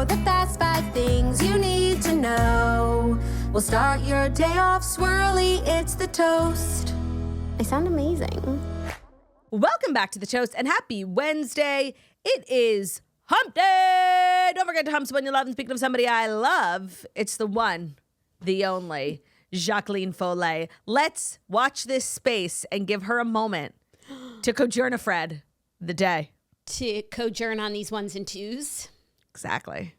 the fast 5 things you need to know. We'll start your day off swirly, it's the toast. I sound amazing. Welcome back to The Toast and happy Wednesday. It is Hump Day. Don't forget to hump someone you love. And speaking of somebody I love, it's the one, the only, Jacqueline Follet. Let's watch this space and give her a moment to cojourn the day. To cojourn on these ones and twos. Exactly.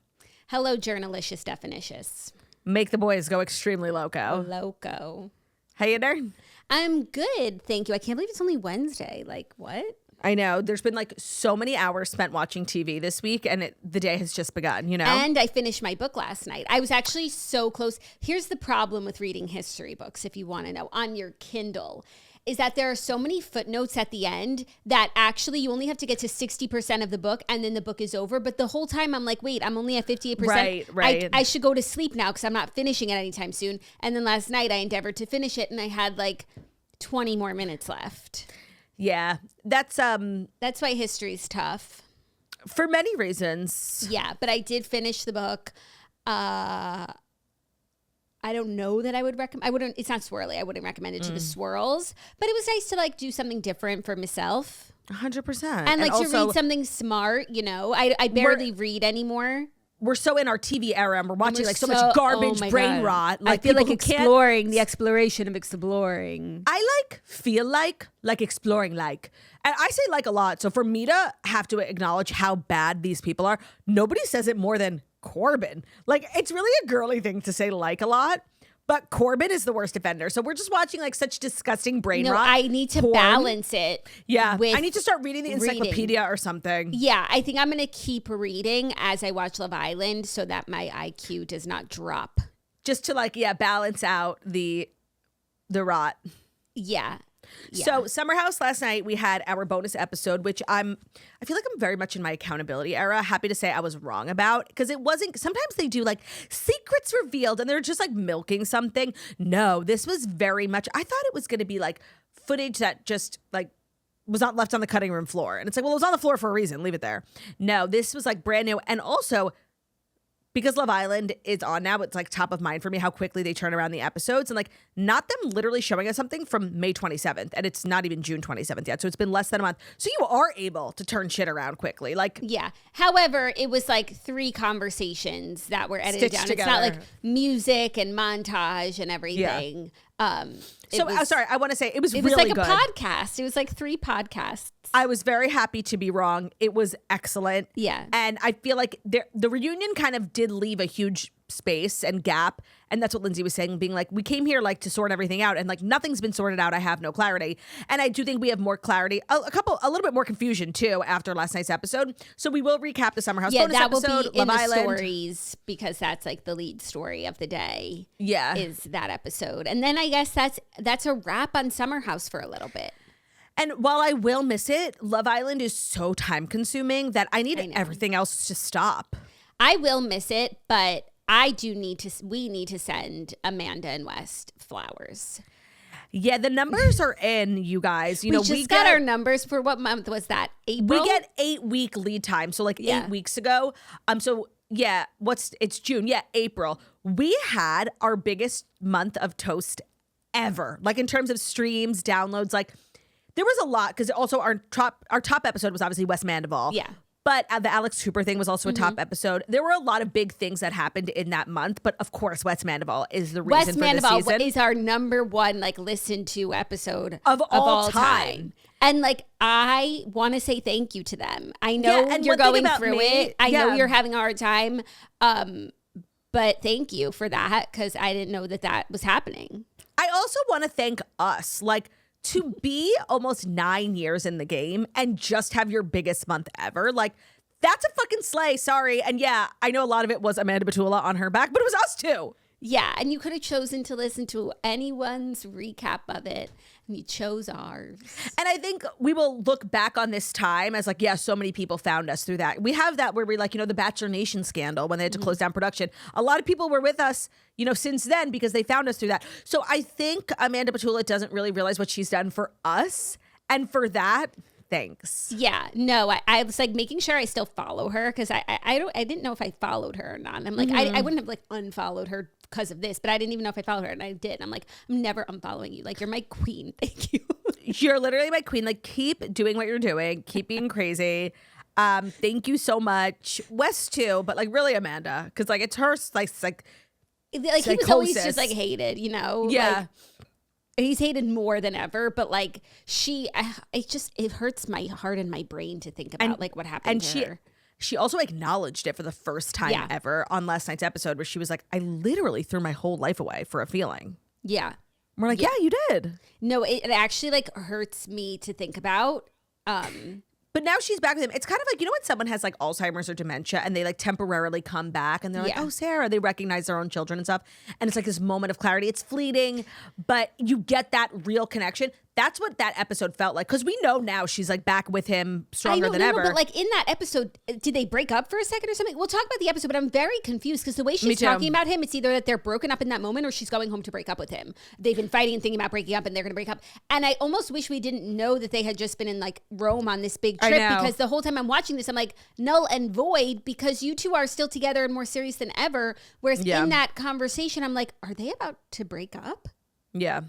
Hello, journalicious definitious. Make the boys go extremely loco. Loco. How you doing? I'm good, thank you. I can't believe it's only Wednesday. Like, what? I know. There's been like so many hours spent watching TV this week, and the day has just begun, you know? And I finished my book last night. I was actually so close. Here's the problem with reading history books, if you want to know, on your Kindle, is that there are so many footnotes at the end that actually you only have to get to 60% of the book and then the book is over. But the whole time I'm like, wait, I'm only at 58%. Right. I should go to sleep now because I'm not finishing it anytime soon. And then last night I endeavored to finish it and I had like 20 more minutes left. Yeah, that's why history's tough. For many reasons. Yeah, but I did finish the book. I don't know that I would recommend. It's not swirly. I wouldn't recommend it to the swirls, but it was nice to like do something different for myself. 100%. And like to read something smart, you know. I barely read anymore. We're so in our TV era and we're watching like so much garbage brain rot. Like I feel like exploring the exploration of exploring. I feel like exploring like. And I say like a lot. So for me to have to acknowledge how bad these people are, nobody says it more than Corbin. Like, it's really a girly thing to say like a lot, but Corbin is the worst offender. So we're just watching like such disgusting brain rot. I need to balance it. Yeah. I need to start reading the encyclopedia or something. Yeah. I think I'm going to keep reading as I watch Love Island so that my IQ does not drop. Just to balance out the rot. Yeah. So Summer House last night, we had our bonus episode, which I feel like I'm very much in my accountability era. Happy to say I was wrong about, because it wasn't, sometimes they do like secrets revealed and they're just like milking something. No, this was very much, I thought it was going to be like footage that just like was not left on the cutting room floor. And it's like, well, it was on the floor for a reason. Leave it there. No, this was like brand new. And also, because Love Island is on now, it's like top of mind for me how quickly they turn around the episodes, and like not them literally showing us something from May 27th, and it's not even June 27th yet. So it's been less than a month. So you are able to turn shit around quickly. Like, yeah. However, it was like 3 conversations that were edited down. Together. It's not like music and montage and everything. Yeah. Sorry, I want to say it was really like good. A podcast. It was like 3 podcasts. I was very happy to be wrong. It was excellent. Yeah. And I feel like the reunion kind of did leave a huge space and gap. And that's what Lindsay was saying, being like, we came here like to sort everything out, and like nothing's been sorted out. I have no clarity. And I do think we have more clarity, a little bit more confusion too after last night's episode. So we will recap the Summer House bonus episode. Yeah, that will be in Love the Island stories, because that's like the lead story of the day. Yeah. Is that episode. And then I guess that's a wrap on Summer House for a little bit. And while I will miss it, Love Island is so time consuming that I need everything else to stop. I will miss it, but we need to send Amanda and West flowers. Yeah, the numbers are in, you guys. We got our numbers for what month was that? April? We get 8-week lead time. So 8 weeks ago. It's June. Yeah, April. We had our biggest month of Toast ever. Like in terms of streams, downloads, like there was a lot, because also our top episode was obviously West Mandival. Yeah. But the Alex Cooper thing was also a top episode. There were a lot of big things that happened in that month. But of course, West Mandival is the reason for this season. West Mandival is our number 1 listened to episode of all time. And I want to say thank you to them. I know you're going through it. I know you're having a hard time. But thank you for that, because I didn't know that was happening. I also want to thank us. To be almost 9 years in the game and just have your biggest month ever, that's a fucking slay. Sorry. And yeah, I know a lot of it was Amanda Batula on her back, but it was us too. Yeah, and you could have chosen to listen to anyone's recap of it, and you chose ours. And I think we will look back on this time as so many people found us through that. We have that where we the Bachelor Nation scandal when they had to close down production. A lot of people were with us, since then, because they found us through that. So I think Amanda Batula doesn't really realize what she's done for us. And for that, Thanks. Yeah, no, I was like making sure I still follow her because I didn't know if I followed her or not. And I'm like, I wouldn't have like unfollowed her because of this, but I didn't even know if I followed her, and I did. And I'm like, I'm never unfollowing you. Like, you're my queen. Thank you. You're literally my queen. Like, keep doing what you're doing. Keep being crazy. Thank you so much. Wes too, but like really Amanda, because like it's her like he was always just like hated, you know? Yeah. Like, he's hated more than ever, but like it hurts my heart and my brain to think about like what happened to her. She also acknowledged it for the first time ever on last night's episode, where she was like, I literally threw my whole life away for a feeling. Yeah. We're like, yeah, you did. No, it actually like hurts me to think about. But now she's back with him. It's kind of like, you know when someone has like Alzheimer's or dementia and they like temporarily come back and they're like, oh, Sarah, they recognize their own children and stuff. And it's like this moment of clarity. It's fleeting, but you get that real connection. That's what that episode felt like. Because we know now she's like back with him stronger than ever. But like in that episode, did they break up for a second or something? We'll talk about the episode, but I'm very confused because the way she's talking about him, it's either that they're broken up in that moment or she's going home to break up with him. They've been fighting and thinking about breaking up and they're going to break up. And I almost wish we didn't know that they had just been in like Rome on this big trip, because the whole time I'm watching this, I'm like null and void because you two are still together and more serious than ever. Whereas in that conversation, I'm like, are they about to break up? Yeah.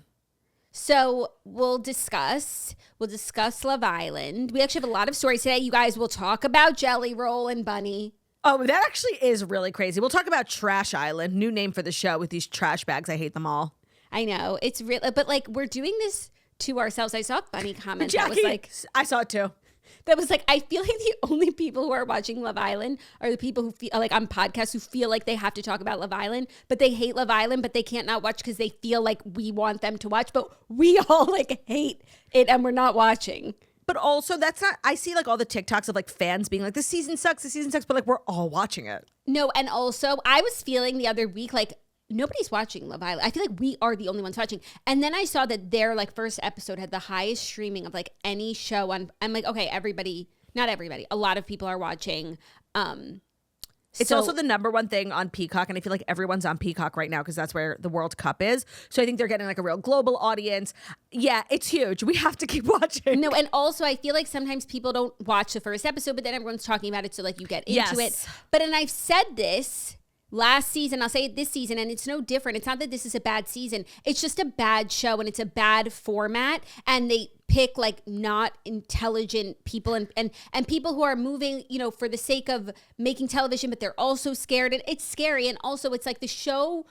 So we'll discuss Love Island. We actually have a lot of stories today. You guys will talk about Jelly Roll and Bunnie. Oh, that actually is really crazy. We'll talk about Trash Island, new name for the show with these trash bags. I hate them all. I know. It's real, but like we're doing this to ourselves. I saw a funny comment Jackie, that was like, I saw it too. That was like, I feel like the only people who are watching Love Island are the people who feel like on podcasts who feel like they have to talk about Love Island, but they hate Love Island, but they can't not watch because they feel like we want them to watch, but we all like hate it and we're not watching. But also that's not, I see like all the TikToks of like fans being like, this season sucks, but like we're all watching it. No, and also I was feeling the other week like, nobody's watching Love Island. I feel like we are the only ones watching. And then I saw that their like first episode had the highest streaming of like any show on. I'm like, okay, not everybody. A lot of people are watching. It's also the number one thing on Peacock. And I feel like everyone's on Peacock right now because that's where the World Cup is. So I think they're getting like a real global audience. Yeah, it's huge. We have to keep watching. No, and also I feel like sometimes people don't watch the first episode, but then everyone's talking about it. So like you get into it. But, and I've said this last season, I'll say it this season, and it's no different. It's not that this is a bad season. It's just a bad show and it's a bad format. And they pick like not intelligent people and people who are moving, you know, for the sake of making television, but they're also scared. And it's scary. And also it's like the show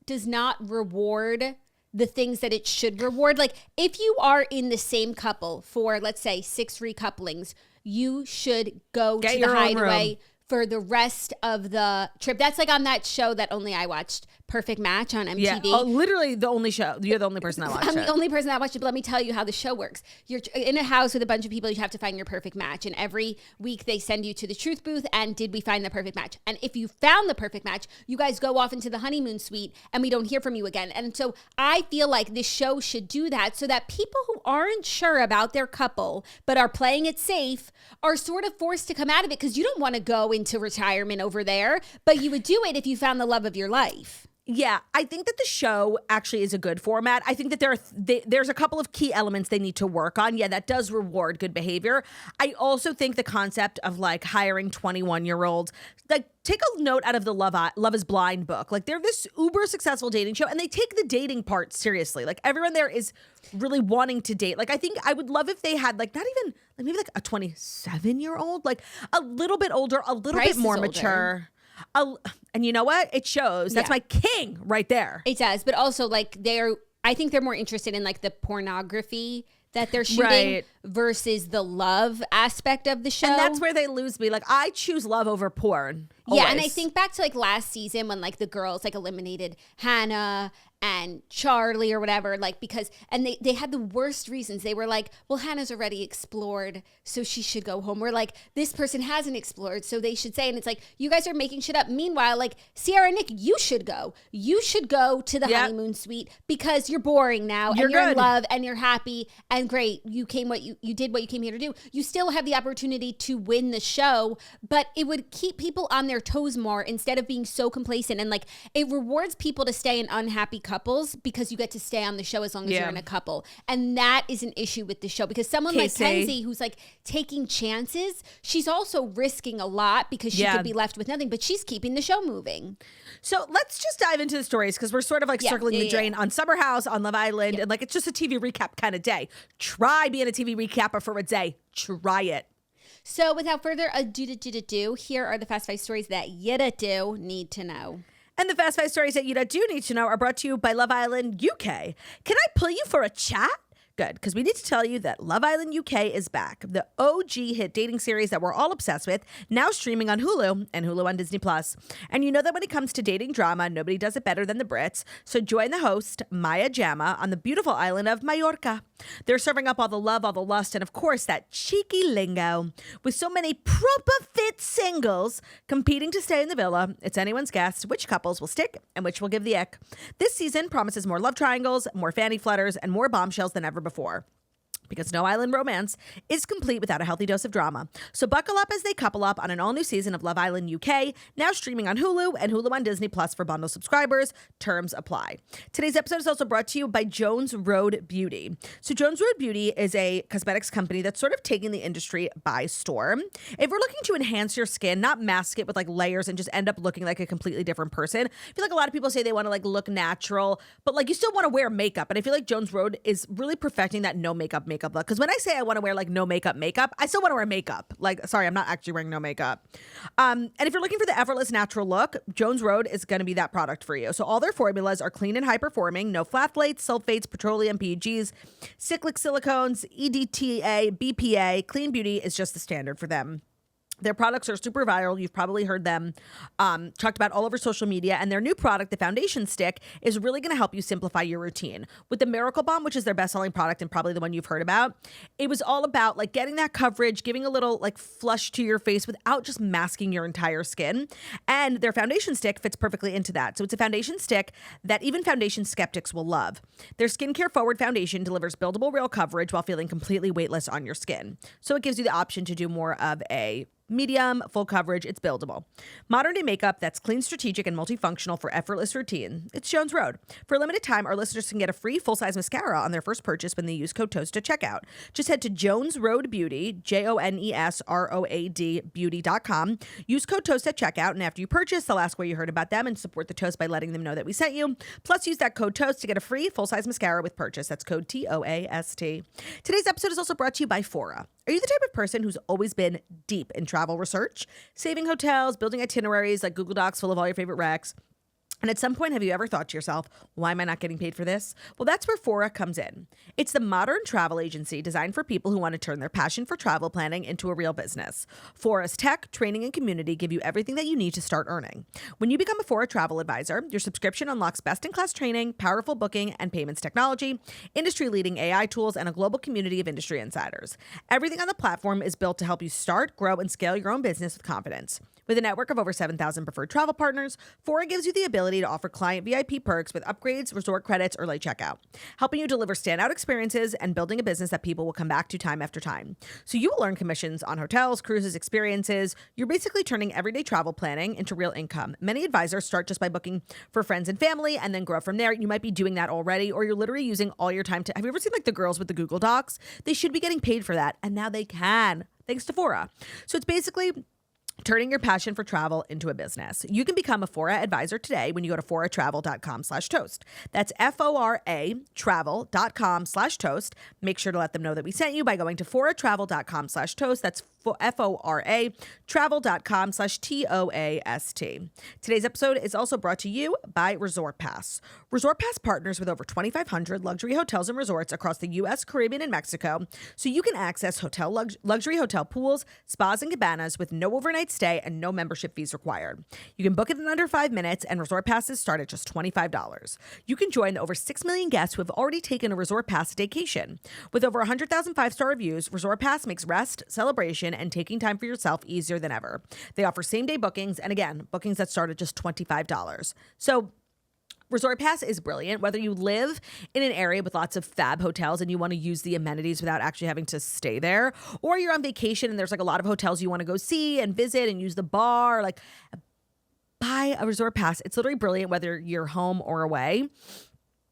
does not reward the things that it should reward. Like if you are in the same couple for, let's say, 6 recouplings, you should go to the Hideaway for the rest of the trip. That's like on that show that only I watched, Perfect Match on MTV. Yeah, literally the only show. You're the only person that watched it. I'm the only person that watched it, but let me tell you how the show works. You're in a house with a bunch of people. You have to find your perfect match. And every week they send you to the truth booth and did we find the perfect match? And if you found the perfect match, you guys go off into the honeymoon suite and we don't hear from you again. And so I feel like this show should do that so that people who aren't sure about their couple but are playing it safe are sort of forced to come out of it because you don't want to go into retirement over there, but you would do it if you found the love of your life. Yeah, I think that the show actually is a good format. I think that there's a couple of key elements they need to work on. Yeah, that does reward good behavior. I also think the concept of like hiring 21-year-olds, like take a note out of the Love is Blind book. Like they're this uber successful dating show and they take the dating part seriously. Like everyone there is really wanting to date. Like I think I would love if they had like not even like maybe like a 27-year-old, like a little bit older, a little bit more mature. And you know what? It shows. That's my king right there. It does. But also like I think they're more interested in like the pornography that they're shooting versus the love aspect of the show. And that's where they lose me. Like I choose love over porn. Always. Yeah. And I think back to like last season when like the girls like eliminated Hannah and Charlie or whatever, like because, and they had the worst reasons. They were like, well, Hannah's already explored, so she should go home. We're like, this person hasn't explored, so they should say. And it's like, you guys are making shit up. Meanwhile, like Ciara and Nick, you should go. You should go to the honeymoon suite because you're boring now and you're in love and you're happy and great. You did what you came here to do. You still have the opportunity to win the show, but it would keep people on their their toes more instead of being so complacent. And like, it rewards people to stay in unhappy couples because you get to stay on the show as long as you're in a couple. And that is an issue with the show because someone like Kenzie, who's like taking chances, she's also risking a lot because she could be left with nothing, but she's keeping the show moving. So let's just dive into the stories because we're sort of like circling the drain on Summer House, on Love Island, and like it's just a TV recap kind of day. Try being a TV recapper for a day. Try it. So without further ado, here are the Fast 5 stories that you do need to know. And the Fast 5 stories that you do need to know are brought to you by Love Island UK. Can I pull you for a chat? Good, because we need to tell you that Love Island UK is back. The OG hit dating series that we're all obsessed with, now streaming on Hulu and Hulu on Disney+. And you know that when it comes to dating drama, nobody does it better than the Brits. So join the host, Maya Jama, on the beautiful island of Mallorca. They're serving up all the love, all the lust, and of course, that cheeky lingo. With so many proper fit singles competing to stay in the villa, it's anyone's guess which couples will stick and which will give the ick. This season promises more love triangles, more fanny flutters, and more bombshells than ever before. Because no island romance is complete without a healthy dose of drama. So buckle up as they couple up on an all-new season of Love Island UK, now streaming on Hulu and Hulu on Disney Plus for bundle subscribers. Terms apply. Today's episode is also brought to you by Jones Road Beauty. So Jones Road Beauty is a cosmetics company that's sort of taking the industry by storm. If we're looking to enhance your skin, not mask it with like layers and just end up looking like a completely different person, I feel like a lot of people say they want to like look natural, but like you still want to wear makeup. And I feel like Jones Road is really perfecting that no makeup look. Because when I say I want to wear like no makeup, I still want to wear makeup. Like, sorry, I'm not actually wearing no makeup. And if you're looking for the effortless natural look, Jones Road is going to be that product for you. So all their formulas are clean and high performing, no phthalates, sulfates, petroleum, PEGs, cyclic silicones, EDTA, BPA. Clean beauty is just the standard for them. Their products are super viral. You've probably heard them talked about all over social media. And their new product, the foundation stick, is really going to help you simplify your routine. With the Miracle Balm, which is their best-selling product and probably the one you've heard about, it was all about like getting that coverage, giving a little like flush to your face without just masking your entire skin. And their foundation stick fits perfectly into that. So it's a foundation stick that even foundation skeptics will love. Their skincare forward foundation delivers buildable real coverage while feeling completely weightless on your skin. So it gives you the option to do more of a medium, full coverage, it's buildable. Modern day makeup that's clean, strategic, and multifunctional for effortless routine. It's Jones Road. For a limited time, our listeners can get a free full-size mascara on their first purchase when they use code TOAST at checkout. Just head to Jones Road Beauty, JONESROAD beauty.com. Use code TOAST at checkout, and after you purchase, they'll ask where you heard about them and support the Toast by letting them know that we sent you. Plus, use that code TOAST to get a free full-size mascara with purchase. That's code TOAST. Today's episode is also brought to you by Fora. Are you the type of person who's always been deep in travel research, saving hotels, building itineraries like Google Docs full of all your favorite recs? And at some point, have you ever thought to yourself, why am I not getting paid for this? Well, that's where Fora comes in. It's the modern travel agency designed for people who want to turn their passion for travel planning into a real business. Fora's tech, training, and community give you everything that you need to start earning. When you become a Fora travel advisor, your subscription unlocks best-in-class training, powerful booking and payments technology, industry-leading AI tools, and a global community of industry insiders. Everything on the platform is built to help you start, grow, and scale your own business with confidence. With a network of over 7,000 preferred travel partners, Fora gives you the ability to offer client VIP perks with upgrades, resort credits, or late checkout, helping you deliver standout experiences and building a business that people will come back to time after time. So you will earn commissions on hotels, cruises, experiences. You're basically turning everyday travel planning into real income. Many advisors start just by booking for friends and family and then grow from there. You might be doing that already, or you're literally using all your time to... Have you ever seen like the girls with the Google Docs? They should be getting paid for that, and now they can, thanks to Fora. So it's basically turning your passion for travel into a business. You can become a Fora advisor today when you go to foratravel.com/toast. That's FORA travel.com/toast. Make sure to let them know that we sent you by going to foratravel.com/toast. That's FORA travel.com/TOAST. Today's episode is also brought to you by Resort Pass. Resort Pass partners with over 2,500 luxury hotels and resorts across the U.S., Caribbean, and Mexico, so you can access luxury hotel pools, spas, and cabanas with no overnight stay and no membership fees required. You can book it in under 5 minutes, and Resort Passes start at just $25. You can join the over 6 million guests who have already taken a Resort Pass vacation. With over 100,000 5-star reviews, Resort Pass makes rest, celebration, and taking time for yourself easier than ever. They offer same-day bookings, and again, bookings that start at just $25. So Resort Pass is brilliant. Whether you live in an area with lots of fab hotels and you want to use the amenities without actually having to stay there, or you're on vacation and there's like a lot of hotels you want to go see and visit and use the bar, like buy a resort pass. It's literally brilliant whether you're home or away.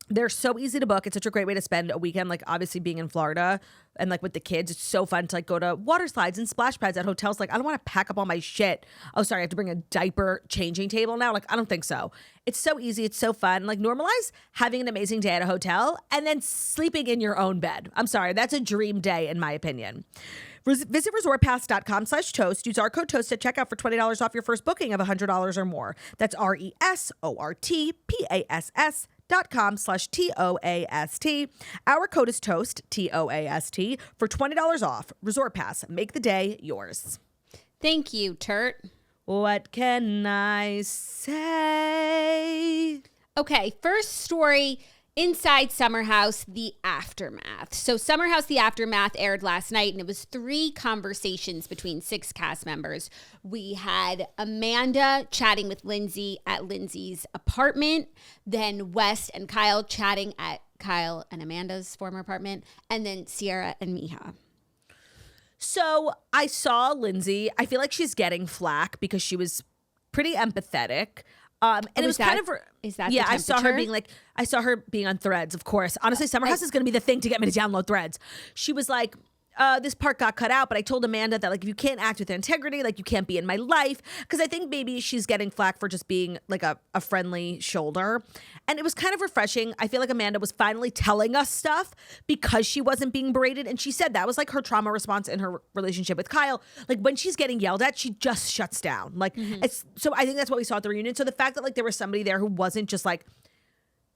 They're so easy to book. It's such a great way to spend a weekend, like obviously being in Florida and like with the kids. It's so fun to like go to water slides and splash pads at hotels. Like I don't want to pack up all my shit. Oh, sorry, I have to bring a diaper changing table now. Like I don't think so. It's so easy. It's so fun. Like normalize having an amazing day at a hotel and then sleeping in your own bed. I'm sorry. That's a dream day in my opinion. Visit resortpass.com/toast. Use our code TOAST at checkout for $20 off your first booking of $100 or more. That's resortpass.com/TOAST. Our code is TOAST, TOAST, for $20 off. Resort Pass. Make the day yours. Thank you, Turt. What can I say? Okay, first story. Inside Summer House, the aftermath. So Summer House, the aftermath aired last night, and it was 3 conversations between 6 cast members. We had Amanda chatting with Lindsay at Lindsay's apartment, then Wes and Kyle chatting at Kyle and Amanda's former apartment, and then Ciara and Miha. So I saw Lindsay. I feel like she's getting flack because she was pretty empathetic. And it was kind of, is that yeah, the I saw her temperature? I saw her being on Threads, of course. Honestly, Summer House is going to be the thing to get me to download Threads. She was like, this part got cut out, but I told Amanda that like, if you can't act with integrity, like you can't be in my life. Cause I think maybe she's getting flack for just being like a friendly shoulder. And it was kind of refreshing. I feel like Amanda was finally telling us stuff because she wasn't being berated. And she said that was like her trauma response in her relationship with Kyle. Like when she's getting yelled at, she just shuts down. Like so I think that's what we saw at the reunion. So the fact that like there was somebody there who wasn't just like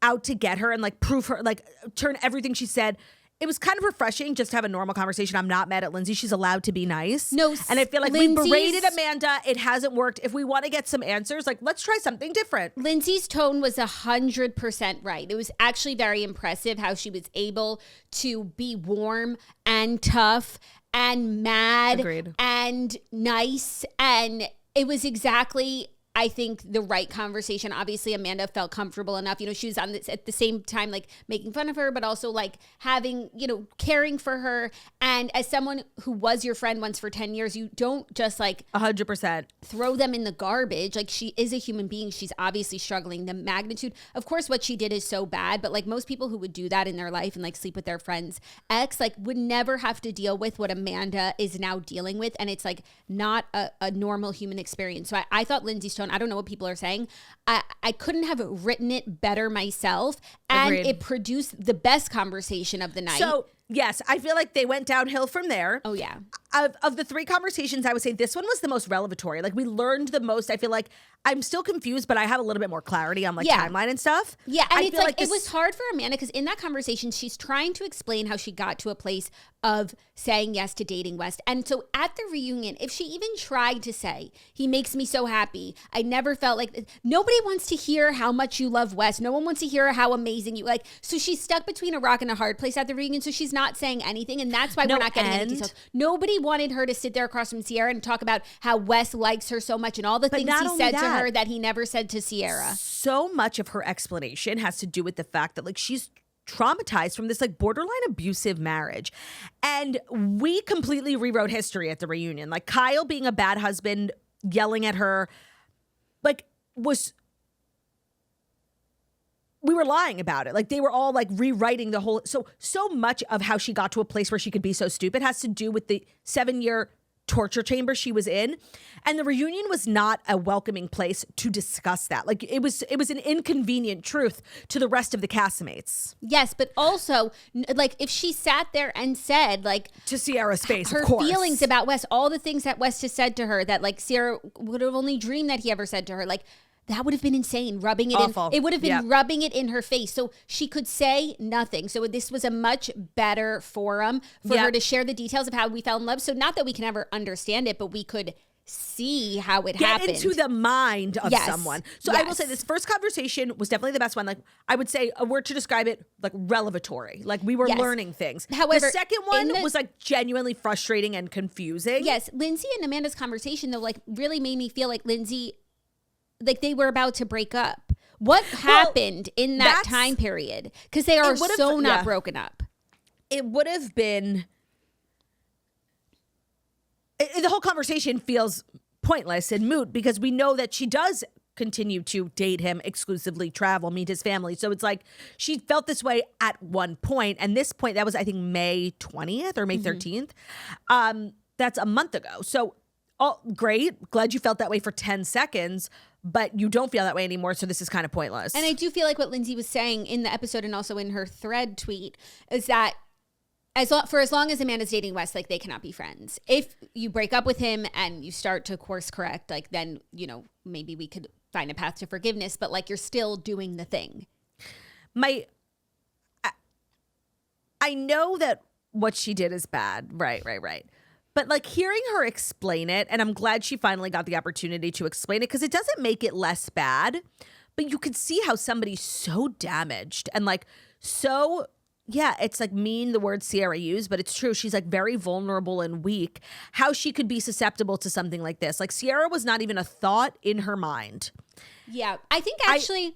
out to get her and like prove her, like turn everything she said. It was kind of refreshing just to have a normal conversation. I'm not mad at Lindsay. She's allowed to be nice. No, and I feel like we berated Amanda. It hasn't worked. If we want to get some answers, like let's try something different. Lindsay's tone was 100% right. It was actually very impressive how she was able to be warm and tough and mad and nice. And it was exactly, I think, the right conversation. Obviously, Amanda felt comfortable enough. You know, she was on this at the same time, like making fun of her, but also like having, you know, caring for her. And as someone who was your friend once for 10 years, you don't just like 100% throw them in the garbage. Like she is a human being. She's obviously struggling. The magnitude, of course, what she did is so bad, but like most people who would do that in their life and like sleep with their friend's ex, like would never have to deal with what Amanda is now dealing with. And it's like not a normal human experience. So I thought Lindsay's tone, I don't know what people are saying. I couldn't have written it better myself. And it produced the best conversation of the night. So, yes, I feel like they went downhill from there. Oh, yeah. Of the 3 conversations, I would say this one was the most revelatory. Like we learned the most. I feel like I'm still confused, but I have a little bit more clarity on like timeline and stuff. Yeah, and I it's feel like it was hard for Amanda because in that conversation, she's trying to explain how she got to a place of saying yes to dating West. And so at the reunion, if she even tried to say, he makes me so happy, I never felt like, nobody wants to hear how much you love West. No one wants to hear how amazing you like. So she's stuck between a rock and a hard place at the reunion. So she's not saying anything. And that's why we're not getting any details. Nobody wanted her to sit there across from Ciara and talk about how Wes likes her so much and all the things he said to her that he never said to Ciara. So much of her explanation has to do with the fact that like she's traumatized from this like borderline abusive marriage. And we completely rewrote history at the reunion. Like Kyle being a bad husband, yelling at her, like we were lying about it. Like they were all like rewriting the whole, so much of how she got to a place where she could be so stupid has to do with the 7-year torture chamber she was in. And the reunion was not a welcoming place to discuss that. Like it was an inconvenient truth to the rest of the castmates. Yes, but also like if she sat there and said like to Ciara's face, her of course, feelings about Wes, all the things that Wes has said to her that like Ciara would have only dreamed that he ever said to her, like that would have been insane. Rubbing it Awful. in. It would have been rubbing it in her face. So she could say nothing. So this was a much better forum for her to share the details of how we fell in love. So not that we can ever understand it, but we could see how it happened. Get into the mind of someone. So I will say this first conversation was definitely the best one. Like I would say a word to describe it, like revelatory. Like we were learning things. However, the second one was like genuinely frustrating and confusing. Yes. Lindsay and Amanda's conversation though, like really made me feel like Lindsay, like they were about to break up. What happened in that time period? Because they are so not broken up. It would have been... the whole conversation feels pointless and moot because we know that she does continue to date him, exclusively travel, meet his family. So it's like she felt this way at one point. And this point, that was, I think, May 20th or May 13th. That's a month ago. So great. Glad you felt that way for 10 seconds, but you don't feel that way anymore. So this is kind of pointless. And I do feel like what Lindsay was saying in the episode and also in her thread tweet is that for as long as Amanda's dating Wes, like, they cannot be friends. If you break up with him and you start to course correct, like, then, you know, maybe we could find a path to forgiveness, but like, you're still doing the thing. I know that what she did is bad. Right. But like, hearing her explain it, and I'm glad she finally got the opportunity to explain it, because it doesn't make it less bad, but you could see how somebody's so damaged and like so, yeah, it's like mean, the word Ciara used, but it's true. She's like very vulnerable and weak. How she could be susceptible to something like this. Like, Ciara was not even a thought in her mind. Yeah, I think actually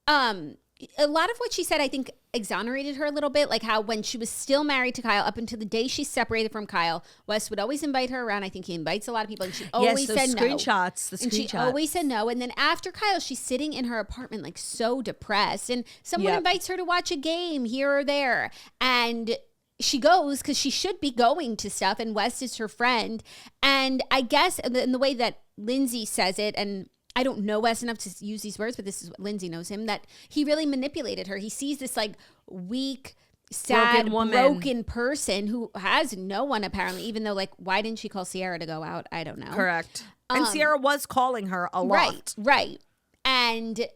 a lot of what she said, I think, exonerated her a little bit. Like how when she was still married to Kyle, up until the day she separated from Kyle, Wes would always invite her around. I think he invites a lot of people, and she always said no. And she always said no. And then after Kyle, she's sitting in her apartment like so depressed, and someone invites her to watch a game here or there, and she goes because she should be going to stuff, and Wes is her friend. And I guess in the way that Lindsay says it, and I don't know Wes enough to use these words, but this is what Lindsay knows him, that he really manipulated her. He sees this like weak, sad, broken person who has no one apparently, even though, like, why didn't she call Ciara to go out? I don't know. Correct. And Ciara was calling her a lot. Right. And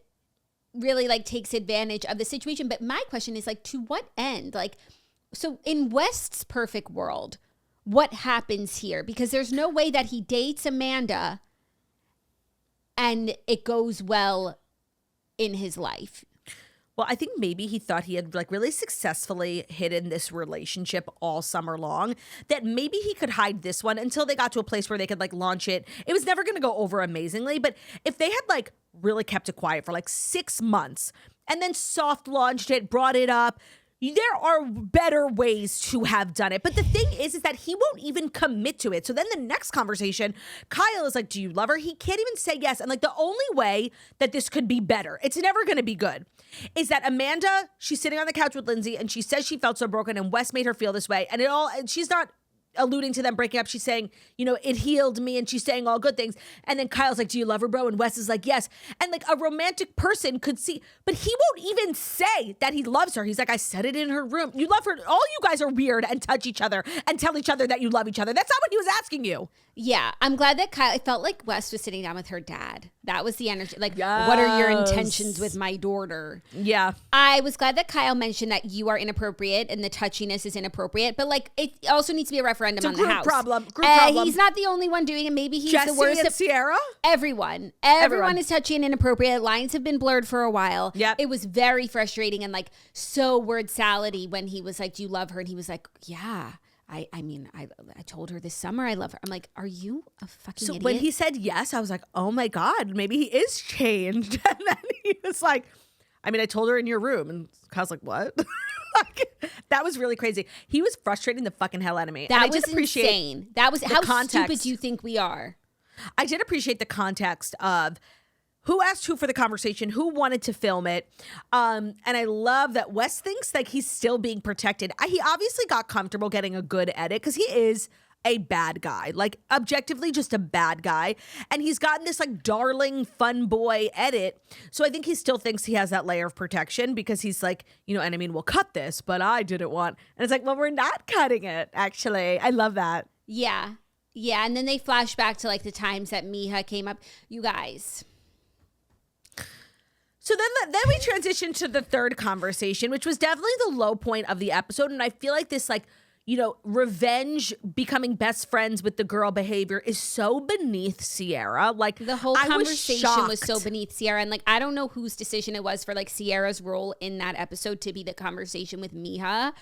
really like takes advantage of the situation. But my question is like, to what end? Like, so in West's perfect world, what happens here? Because there's no way that he dates Amanda and it goes well in his life. Well, I think maybe he thought he had like really successfully hidden this relationship all summer long, that maybe he could hide this one until they got to a place where they could like launch it. It was never going to go over amazingly, but if they had like really kept it quiet for like 6 months and then soft launched it, brought it up, there are better ways to have done it. But the thing is that he won't even commit to it. So then the next conversation, Kyle is like, do you love her? He can't even say yes. And like, the only way that this could be better, it's never going to be good, is that Amanda, she's sitting on the couch with Lindsay and she says she felt so broken and Wes made her feel this way. And she's not alluding to them breaking up. She's saying, you know, it healed me, and she's saying all good things. And then Kyle's like, do you love her, bro? And Wes is like, yes. And like, a romantic person could see, but he won't even say that he loves her. He's like, I said it in her room. You love her. All you guys are weird and touch each other and tell each other that you love each other. That's not what he was asking you. Yeah, I'm glad that Kyle, it felt like Wes was sitting down with her dad. That was the energy. Like, what are your intentions with my daughter? Yeah. I was glad that Kyle mentioned that you are inappropriate and the touchiness is inappropriate, but like, it also needs to be a referendum on the house. Group problem. He's not the only one doing it. Maybe he's Jesse the worst. And Ciara? Everyone is touchy and inappropriate. Lines have been blurred for a while. Yep. It was very frustrating and like so word salady when he was like, do you love her? And he was like, yeah. I mean, I told her this summer I love her. I'm like, are you a fucking idiot? When he said yes, I was like, oh my God, maybe he is changed. And then he was like, I mean, I told her in your room. And Kyle's like, what? Like, that was really crazy. He was frustrating the fucking hell out of me. That was insane. That was how stupid do you think we are? I did appreciate the context of who asked who for the conversation, who wanted to film it. And I love that Wes thinks like he's still being protected. He obviously got comfortable getting a good edit because he is a bad guy, like objectively just a bad guy. And he's gotten this like darling fun boy edit. So I think he still thinks he has that layer of protection because he's like, you know, and I mean, we'll cut this, but I didn't want. And it's like, well, we're not cutting it, actually. I love that. Yeah. Yeah. And then they flash back to like the times that Miha came up. You guys. So then we transitioned to the third conversation, which was definitely the low point of the episode. And I feel like this, like, you know, revenge, becoming best friends with the girl behavior is so beneath Ciara. Like, the whole conversation was so beneath Ciara. And like, I don't know whose decision it was for like Ciara's role in that episode to be the conversation with Miha,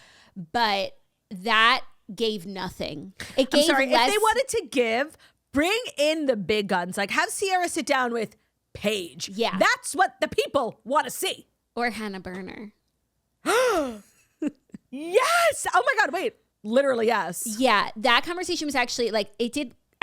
but that gave nothing. It gave if they wanted to bring in the big guns, like have Ciara sit down with Paige. Yeah. That's what the people want to see. Or Hannah Burner. Yes. Oh my God. Wait. Literally, yes. Yeah. That conversation was actually like,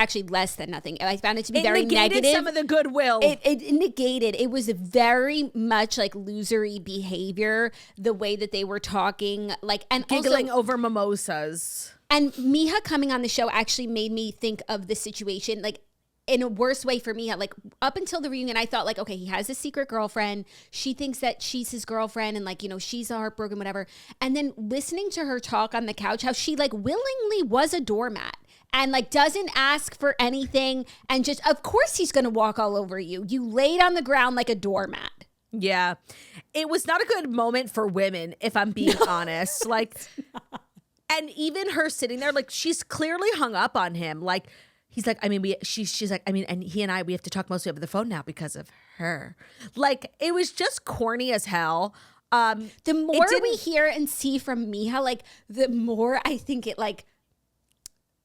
actually less than nothing. I found it to be It very negated negative. some of the goodwill. It negated. It was very much like losery behavior, the way that they were talking, like, and Giggling also, over mimosas. and Miha coming on the show actually made me think of the situation, like, in a worse way for Miha. Like, up until the reunion, I thought, like, okay, he has a secret girlfriend. She thinks that she's his girlfriend, and, like, you know, she's heartbroken, whatever. And then listening to her talk on the couch, how she, like, willingly was a doormat and, like, doesn't ask for anything, and just, of course he's gonna walk all over you. You laid on the ground like a doormat. Yeah. It was not a good moment for women, if I'm being honest. Like, and even her sitting there, like, she's clearly hung up on him. Like, he's like, I mean, she's like, I mean, and he and I, we have to talk mostly over the phone now because of her. Like, it was just corny as hell. The more we hear and see from Miha, like, the more I think it, like,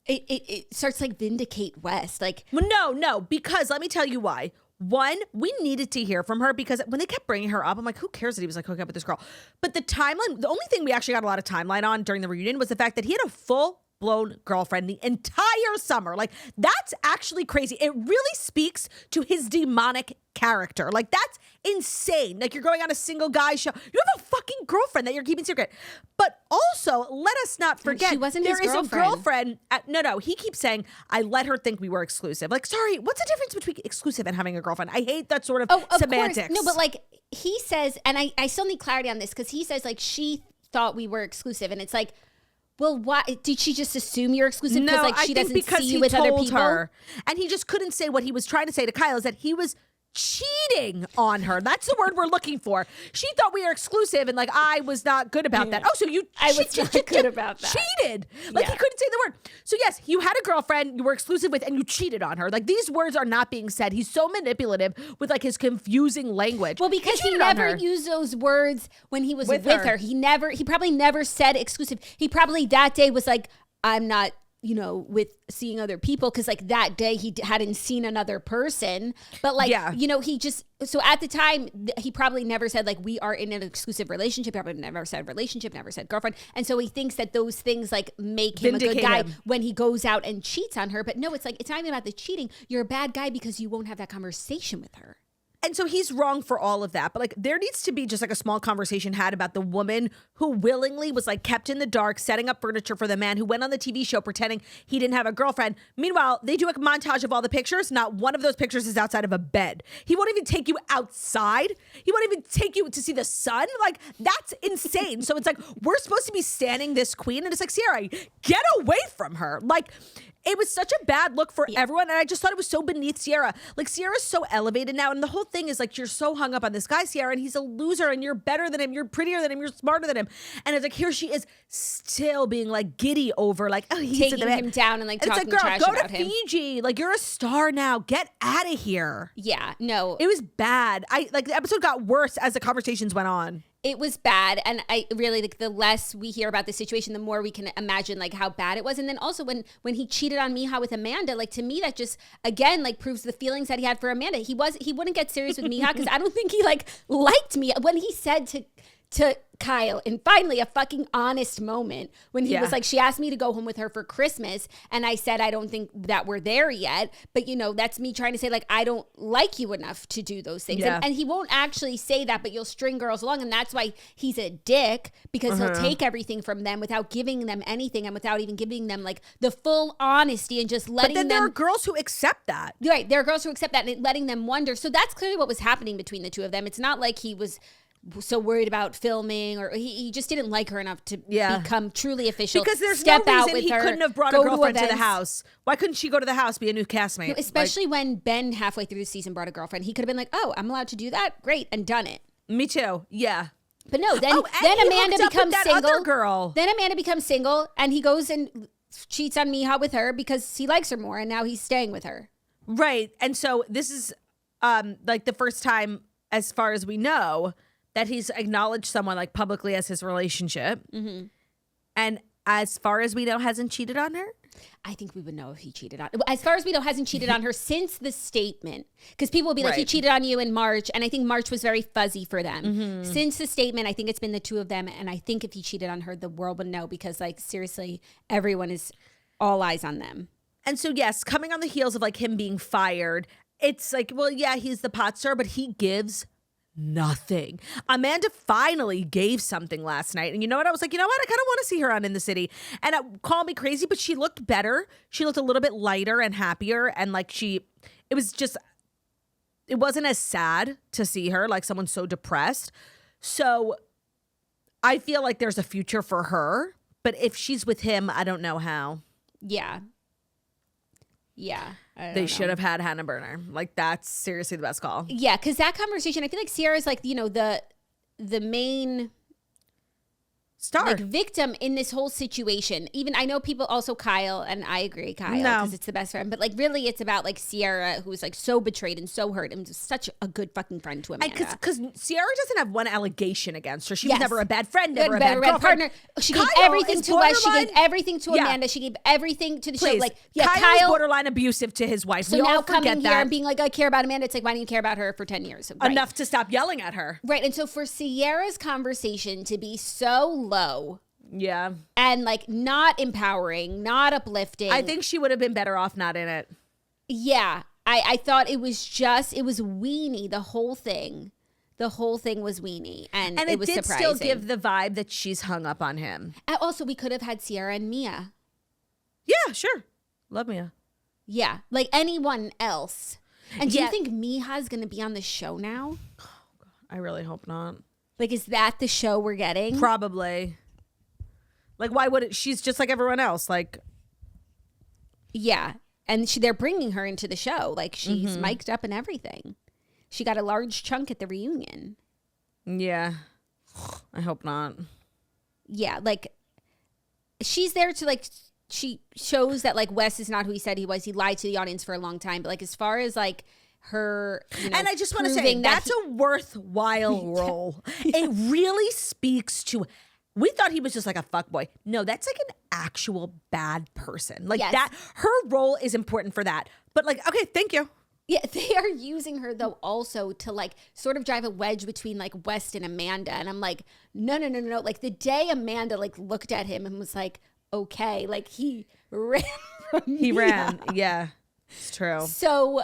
it starts, like, vindicate West. Like, Well, no, because let me tell you why. One, we needed to hear from her because when they kept bringing her up, I'm like, who cares that he was like hooking up with this girl? But the timeline, the only thing we actually got a lot of timeline on during the reunion was the fact that he had a full-blown girlfriend the entire summer. Like, that's actually crazy. It really speaks to his demonic character. Like, that's insane. Like, you're going on a single guy show. You have a fucking girlfriend that you're keeping secret. But also, let us not forget, she wasn't there his is a girlfriend. No, he keeps saying, I let her think we were exclusive. Like, sorry, what's the difference between exclusive and having a girlfriend? I hate that sort of semantics. Course. No, but, like, he says, and I still need clarity on this, because he says, like, she thought we were exclusive, and it's like, well, why did she just assume you're exclusive? No, Like, she I think doesn't because see he you with other told people. her, and he just couldn't say what he was trying to say to Kyle, is that he was cheating on her. That's the word we're looking for. She thought we were exclusive, and, like, I was not good about that. Oh, so I was not good about that. Cheated. Like, he couldn't say the word. So yes, you had a girlfriend you were exclusive with, and you cheated on her. Like, these words are not being said. He's so manipulative with, like, his confusing language. Well, because he never used those words when he was with her. He probably never said exclusive. He probably that day was like, I'm not, you know, with seeing other people, because, like, that day he hadn't seen another person. But, like, you know, he just, so at the time he probably never said, like, we are in an exclusive relationship. He probably never said relationship, never said girlfriend. And so he thinks that those things, like, make him Vindicate a good guy him. when he goes out and cheats on her. But no, it's like, it's not even about the cheating. You're a bad guy because you won't have that conversation with her. And so he's wrong for all of that. But, like, there needs to be just, like, a small conversation had about the woman who willingly was, like, kept in the dark, setting up furniture for the man who went on the TV show pretending he didn't have a girlfriend. Meanwhile, they do a montage of all the pictures. Not one of those pictures is outside of a bed. He won't even take you outside. He won't even take you to see the sun. Like, that's insane. So it's like, we're supposed to be standing this queen, and it's like, Ciara, get away from her. Like, it was such a bad look for everyone, and I just thought it was so beneath Ciara. Like, Ciara's so elevated now, and the whole thing is, like, you're so hung up on this guy, Ciara, and he's a loser, and you're better than him, you're prettier than him, you're smarter than him. And it's like, here she is still being, like, giddy over, like, oh, he's taking him down and, like, talking it's like, trash girl, go about to him. Fiji. Like, you're a star now. Get out of here. Yeah, no. It was bad. The episode got worse as the conversations went on. It was bad, and I really, like, the less we hear about the situation, the more we can imagine, like, how bad it was. And then also when he cheated on Miha with Amanda, like, to me that just again, like, proves the feelings that he had for Amanda. He wouldn't get serious with Miha because I don't think he, like, liked me when he said to Kyle, and finally a fucking honest moment when he was like, she asked me to go home with her for Christmas, and I said I don't think that we're there yet, but, you know, that's me trying to say, like, I don't like you enough to do those things. And he won't actually say that, but you'll string girls along, and that's why he's a dick, because he'll take everything from them without giving them anything, and without even giving them, like, the full honesty, and just letting them. But then there are girls who accept that. Right, there are girls who accept that, and letting them wonder. So that's clearly what was happening between the two of them. It's not like he was so worried about filming, or he just didn't like her enough to become truly official. Because there's step no out reason with he her, couldn't have brought a girlfriend to the house. Why couldn't she go to the house, be a new castmate? No, especially when Ben halfway through the season brought a girlfriend. He could have been like, oh, I'm allowed to do that? Great, and done it. Me too. Yeah. But no, then he Amanda hooked up with becomes that single. other girl. Then Amanda becomes single, and he goes and cheats on Miha with her because he likes her more, and now he's staying with her. Right. And so this is like the first time, as far as we know, that he's acknowledged someone, like, publicly as his relationship. Mm-hmm. And as far as we know, hasn't cheated on her? I think we would know if he cheated on. As far as we know, hasn't cheated on her since the statement. Because people will be like, he cheated on you in March. And I think March was very fuzzy for them. Mm-hmm. Since the statement, I think it's been the two of them. And I think if he cheated on her, the world would know. Because, like, seriously, everyone is all eyes on them. And so, yes, coming on the heels of like him being fired, it's like, well, yeah, he's the pot star, but he gives nothing. Amanda finally gave something last night. And you know what? I was like, you know what? I kind of want to see her on In the City. And call me crazy, but she looked better. She looked a little bit lighter and happier. And like it wasn't as sad to see her, like someone so depressed. So I feel like there's a future for her. But if she's with him, I don't know how. Yeah. Yeah. They should have had Hannah Burner. Like, that's seriously the best call. Yeah, because that conversation, I feel like Ciara's like, you know, the main star, like victim in this whole situation. Even I know people also Kyle, and I agree, Kyle, because it's the best friend. But like, really, it's about like Ciara, who's like so betrayed and so hurt, and just such a good fucking friend to Amanda. Because Ciara doesn't have one allegation against her. She was never a bad friend, never a bad girlfriend. partner. She gave everything to Wes. She gave everything to Amanda. She gave everything to the show. Like, Kyle's borderline abusive to his wife. So now coming here and being like, I care about Amanda. It's like, why didn't you care about her for 10 years? Right. Enough to stop yelling at her. Right. And so for Ciara's conversation to be so low. Yeah. And like not empowering, not uplifting. I think she would have been better off not in it. Yeah. I thought it was weenie, the whole thing. The whole thing was weenie. And it was surprising. Still give the vibe that she's hung up on him. And also, we could have had Ciara and Mia. Yeah, sure. Love Mia. Yeah. Like anyone else. And do you think Mia's going to be on the show now? Oh, God. I really hope not. Like, is that the show we're getting? Probably. Like, why would it? She's just like everyone else. Like, yeah. And they're bringing her into the show. Like, she's mic'd up and everything. She got a large chunk at the reunion. Yeah. I hope not. Yeah. Like, she's there to, like, she shows that, like, Wes is not who he said he was. He lied to the audience for a long time. But, like, as far as, like, her, you know, and I just want to say, that's a worthwhile role. It really speaks to... We thought he was just like a fuckboy. No, that's like an actual bad person. Like that, her role is important for that. But like, okay, thank you. Yeah, they are using her though also to like sort of drive a wedge between like West and Amanda. And I'm like, no. Like the day Amanda like looked at him and was like, okay, like he ran from He ran. Yeah, it's true. So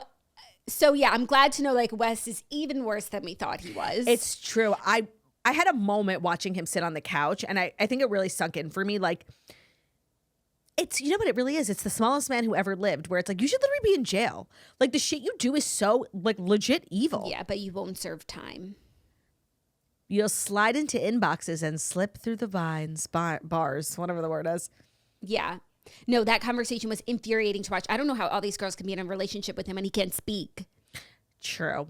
yeah, I'm glad to know like West is even worse than we thought he was. It's true. I had a moment watching him sit on the couch, and I think it really sunk in for me. Like, it's, you know what it really is? It's the smallest man who ever lived, where it's like, you should literally be in jail. Like, the shit you do is so, like, legit evil. Yeah, but you won't serve time. You'll slide into inboxes and slip through the vines, bars, whatever the word is. Yeah. No, that conversation was infuriating to watch. I don't know how all these girls can be in a relationship with him and he can't speak. True.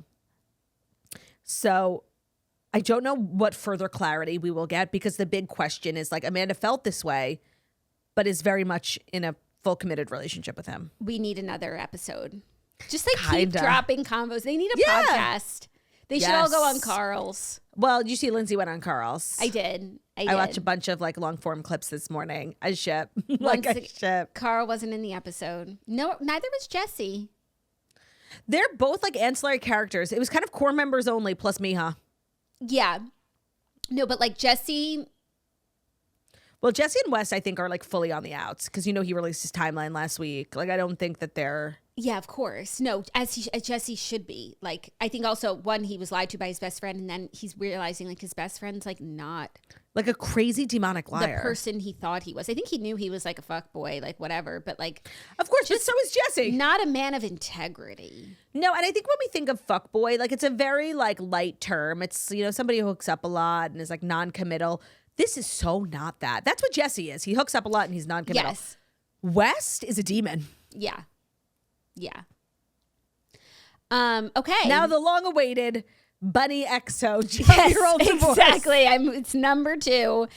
So... I don't know what further clarity we will get, because the big question is like, Amanda felt this way, but is very much in a full committed relationship with him. We need another episode. Just like keep dropping combos. They need a podcast. They should all go on Carl's. Well, you see Lindsay went on Carl's. I did. I watched a bunch of like long form clips this morning. I ship. I ship. Carl wasn't in the episode. No, neither was Jesse. They're both like ancillary characters. It was kind of core members only plus Miha. Yeah. No, but like Jesse. Well, Jesse and West, I think, are like fully on the outs because, you know, he released his timeline last week. Like, I don't think that they're. Yeah, of course. No, as Jesse should be. Like, I think also, one, he was lied to by his best friend, and then he's realizing like his best friend's like not. Like a crazy demonic liar. The person he thought he was. I think he knew he was like a fuckboy, like whatever, but like. Of course, but so is Jesse. Not a man of integrity. No, and I think when we think of fuckboy, like it's a very like light term. It's, you know, somebody who hooks up a lot and is like non-committal. This is so not that. That's what Jesse is. He hooks up a lot and he's non-committal. Yes. West is a demon. Yeah. Yeah. Okay. Now the long-awaited Bunnie EXO Jelly Roll divorce. Exactly. It's number 2.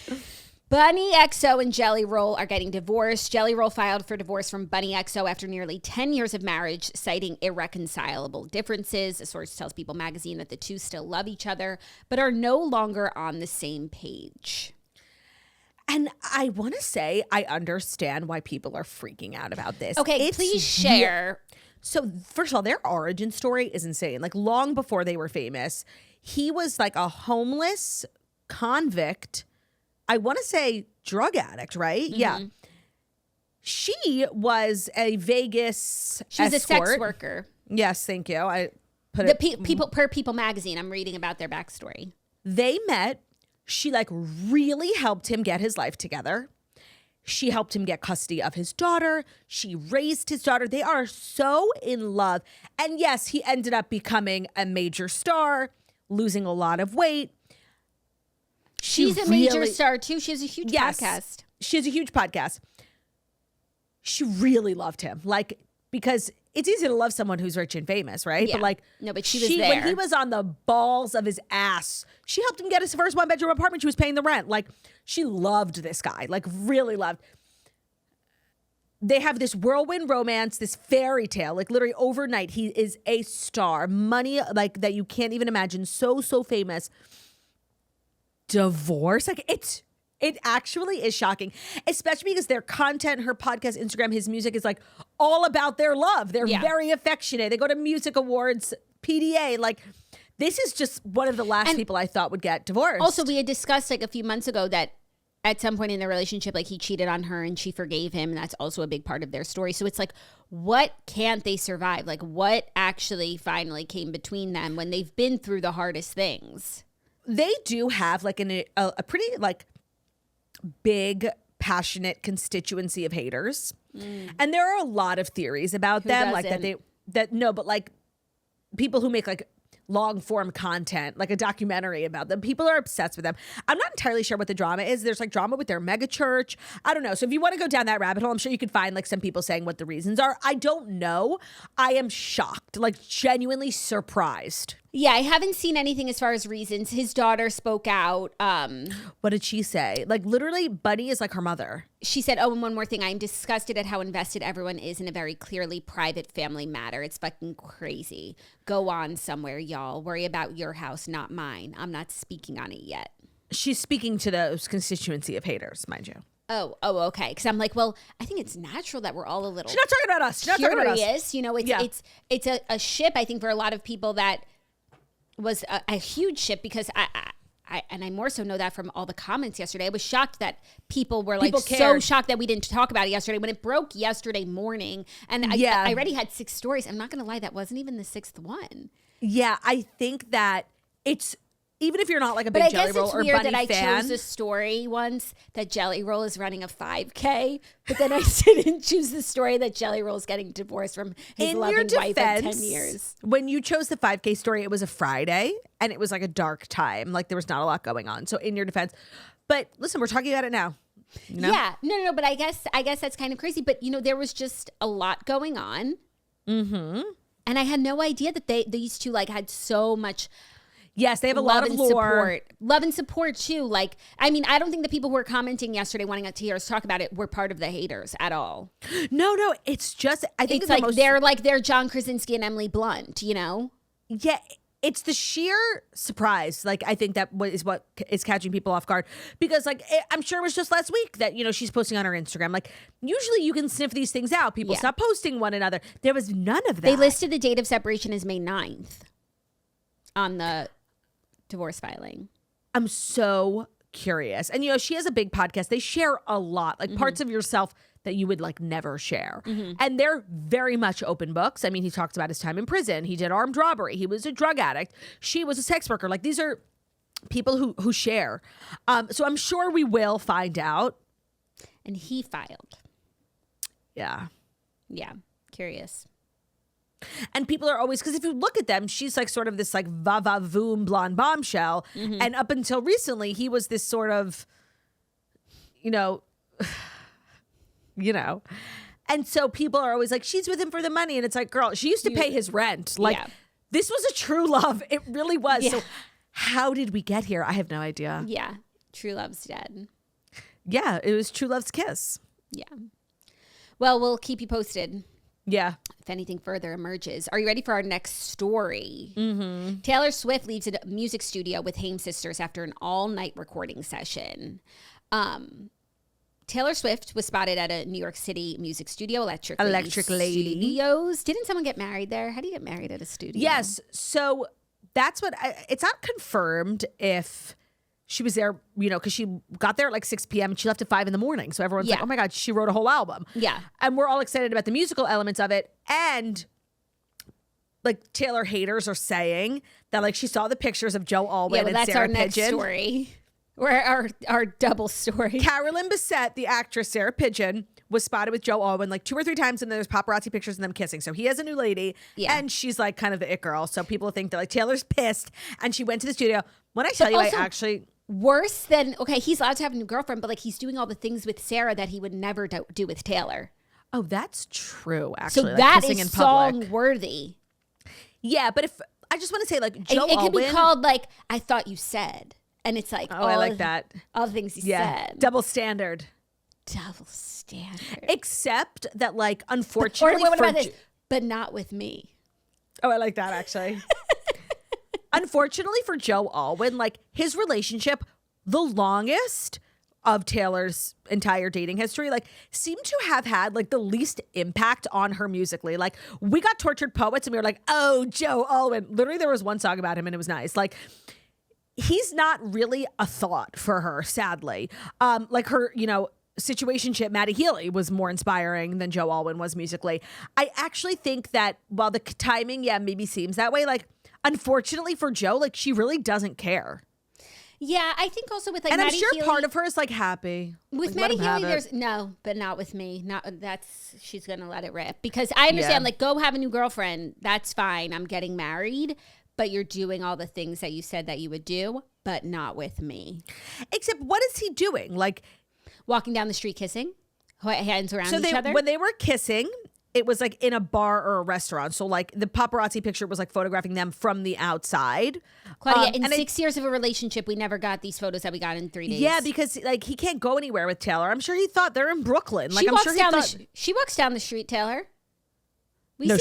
Bunnie EXO and Jelly Roll are getting divorced. Jelly Roll filed for divorce from Bunnie EXO after nearly 10 years of marriage, citing irreconcilable differences. A source tells People magazine that the two still love each other, but are no longer on the same page. And I want to say I understand why people are freaking out about this. Okay, please share. So first of all, their origin story is insane. Like long before they were famous, he was like a homeless convict. I want to say drug addict, right? Mm-hmm. Yeah. She was a Vegas She was escort. a sex worker. Yes, thank you. I put People magazine. I'm reading about their backstory. They met. She like really helped him get his life together. She helped him get custody of his daughter. She raised his daughter. They are so in love. And yes, he ended up becoming a major star, losing a lot of weight. She's a major star too. She has a huge podcast. She has a huge podcast. She really loved him. Like, because it's easy to love someone who's rich and famous, right? Yeah. But like, no, but she was there. When he was on the balls of his ass, she helped him get his first 1-bedroom apartment. She was paying the rent. Like, she loved this guy, like really loved. They have this whirlwind romance, this fairy tale, like literally overnight. He is a star, money like that you can't even imagine. So famous. Divorce, like it actually is shocking, especially because their content, her podcast, Instagram, his music is like all about their love. They're very affectionate. They go to music awards, PDA. Like, this is just one of the last people I thought would get divorced. Also, we had discussed like a few months ago that at some point in their relationship, like he cheated on her and she forgave him. And that's also a big part of their story. So it's like, what can't they survive? Like, what actually finally came between them when they've been through the hardest things? They do have like a pretty like big, passionate constituency of haters. And there are a lot of theories about them. Like but like people who make like long form content, like a documentary about them. People are obsessed with them. I'm not entirely sure what the drama is. There's like drama with their mega church. I don't know. So if you want to go down that rabbit hole, I'm sure you could find like some people saying what the reasons are. I don't know. I am shocked, like genuinely surprised. Yeah, I haven't seen anything as far as reasons. His daughter spoke out. What did she say? Like literally, Bunnie is like her mother. She said, oh, and one more thing. I'm disgusted at how invested everyone is in a very clearly private family matter. It's fucking crazy. Go on somewhere, y'all. Worry about your house, not mine. I'm not speaking on it yet. She's speaking to those constituency of haters, mind you. Oh, okay. Because I'm like, well, I think it's natural that we're all a little. She's not talking about us. She's not talking about us. You know, it's a ship. I think for a lot of people that was a huge ship because I more so know that from all the comments yesterday. I was shocked that people were like so shocked that we didn't talk about it yesterday when it broke yesterday morning. And I already had 6 stories. I'm not going to lie, that wasn't even the 6th one. Yeah, I think that it's, even if you're not like a big Jelly Roll or Bunnie fan. But I guess it's weird that I chose a story once that Jelly Roll is running a 5K, but then I didn't choose the story that Jelly Roll is getting divorced from his loving wife of 10 years. When you chose the 5K story, it was a Friday and it was like a dark time. Like there was not a lot going on. So in your defense, but listen, we're talking about it now. You know? Yeah, no, but I guess that's kind of crazy. But you know, there was just a lot going on. Mm-hmm. And I had no idea that these two like had so much. Yes, they have a lot of lore. Love and support too. Like, I mean, I don't think the people who were commenting yesterday wanting to hear us talk about it were part of the haters at all. No, it's just, I think it's like they're John Krasinski and Emily Blunt, you know? Yeah, it's the sheer surprise. Like, I think that is what is catching people off guard. Because, like, I'm sure it was just last week that, you know, she's posting on her Instagram. Like, usually you can sniff these things out. People stop posting one another. There was none of that. They listed the date of separation as May 9th on the divorce filing. I'm so curious. And, you know, she has a big podcast. They share a lot, like parts of yourself that you would like never share. And they're very much open books. I mean, he talks about his time in prison. He did armed robbery. He was a drug addict. She was a sex worker. Like these are people who share. So I'm sure we will find out. And he filed. Yeah. Yeah. Curious. And people are always, because if you look at them, she's like sort of this like va-va-voom blonde bombshell. And up until recently, he was this sort of, you know, and so people are always like, she's with him for the money. And it's like, girl, she used to pay his rent. Like this was a true love. It really was. Yeah. So how did we get here? I have no idea. Yeah. True love's dead. Yeah. It was true love's kiss. Yeah. Well, we'll keep you posted. Yeah. If anything further emerges. Are you ready for our next story? Taylor Swift leaves a music studio with Haim sisters after an all-night recording session. Taylor Swift was spotted at a New York City music studio, Electric Lady Studios. Didn't someone get married there? How do you get married at a studio? Yes. So that's what it's not confirmed if she was there, you know, because she got there at like 6 p.m. and she left at 5 a.m. So everyone's like, oh my God, she wrote a whole album. Yeah. And we're all excited about the musical elements of it. And like Taylor haters are saying that like she saw the pictures of Joe Alwyn and that's Sarah our next Pidgeon. Story. Or our double story. Carolyn Bessette, the actress Sarah Pidgeon, was spotted with Joe Alwyn like 2 or 3 times, and there's paparazzi pictures of them kissing. So he has a new lady, and she's like kind of the it girl. So people think that like Taylor's pissed, and she went to the studio. When I tell you, I actually worse than he's allowed to have a new girlfriend, but like he's doing all the things with Sarah that he would never do with Taylor. Oh, that's true. Actually, so like that kissing is in public. song worthy. Yeah, but if I just want to say like Joe it Alwyn, could be called like I Thought You Said. And it's like, I like that. All the things he said. Double standard. Double standard. Except that, like, unfortunately, what about this? But not with me. Oh, I like that, actually. Unfortunately for Joe Alwyn, like, his relationship, the longest of Taylor's entire dating history, like, seemed to have had, like, the least impact on her musically. Like, we got Tortured Poets, and we were like, oh, Joe Alwyn. Literally, there was one song about him, and it was nice. Like, he's not really a thought for her, sadly. Like her, you know, situationship, Maddie Healy, was more inspiring than Joe Alwyn was musically. I actually think that while the timing, maybe seems that way, like, unfortunately for Joe, like, she really doesn't care. Yeah, I think also with like and Maddie I'm sure Healy, part of her is like happy. With like, Maddie Healy, there's no, but not with me. She's gonna let it rip because I understand. Like, go have a new girlfriend. That's fine. I'm getting married. But you're doing all the things that you said that you would do, but not with me. Except what is he doing? Like walking down the street kissing, hands around each other. When they were kissing, it was like in a bar or a restaurant. So like the paparazzi picture was like photographing them from the outside. Claudia, in 6 years of a relationship, we never got these photos that we got in 3 days. Yeah, because like he can't go anywhere with Taylor. I'm sure he thought they're in Brooklyn. Like she walks down the street, Taylor.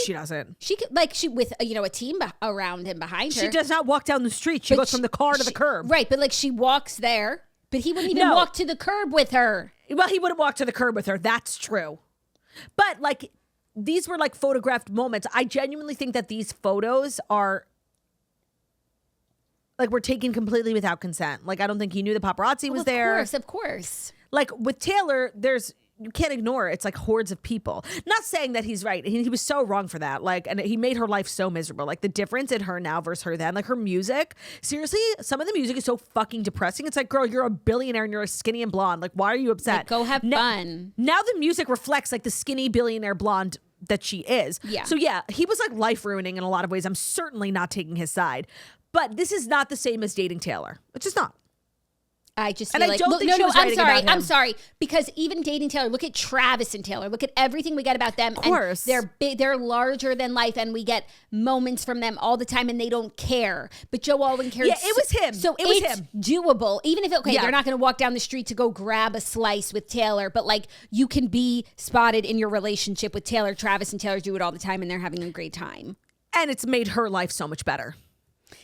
She doesn't. She with a team around him behind her. She does not walk down the street. She goes from the car to the curb. Right, but like she walks there, but he wouldn't even walk to the curb with her. Well, he wouldn't walk to the curb with her. That's true. But like these were like photographed moments. I genuinely think that these photos are like were taken completely without consent. Like I don't think he knew the paparazzi was there. Of course. Like with Taylor, you can't ignore it. It's like hordes of people. Not saying that he's right. He was so wrong for that. Like, and he made her life so miserable. Like the difference in her now versus her then. Like her music. Seriously, some of the music is so fucking depressing. It's like, girl, you're a billionaire and you're skinny and blonde. Like, why are you upset? Like, go have fun. Now the music reflects like the skinny billionaire blonde that she is. Yeah. So yeah, he was like life ruining in a lot of ways. I'm certainly not taking his side. But this is not the same as dating Taylor. It's just not. I just and feel I don't think she was writing about him. I'm sorry because even dating Taylor, look at Travis and Taylor. Look at everything we get about them. Of course, and they're big, they're larger than life, and we get moments from them all the time, and they don't care. But Joe Alwyn cares. Yeah, it was him. So it was it's him. doable, even if they're not going to walk down the street to go grab a slice with Taylor, but like you can be spotted in your relationship with Taylor. Travis and Taylor do it all the time, and they're having a great time. And it's made her life so much better.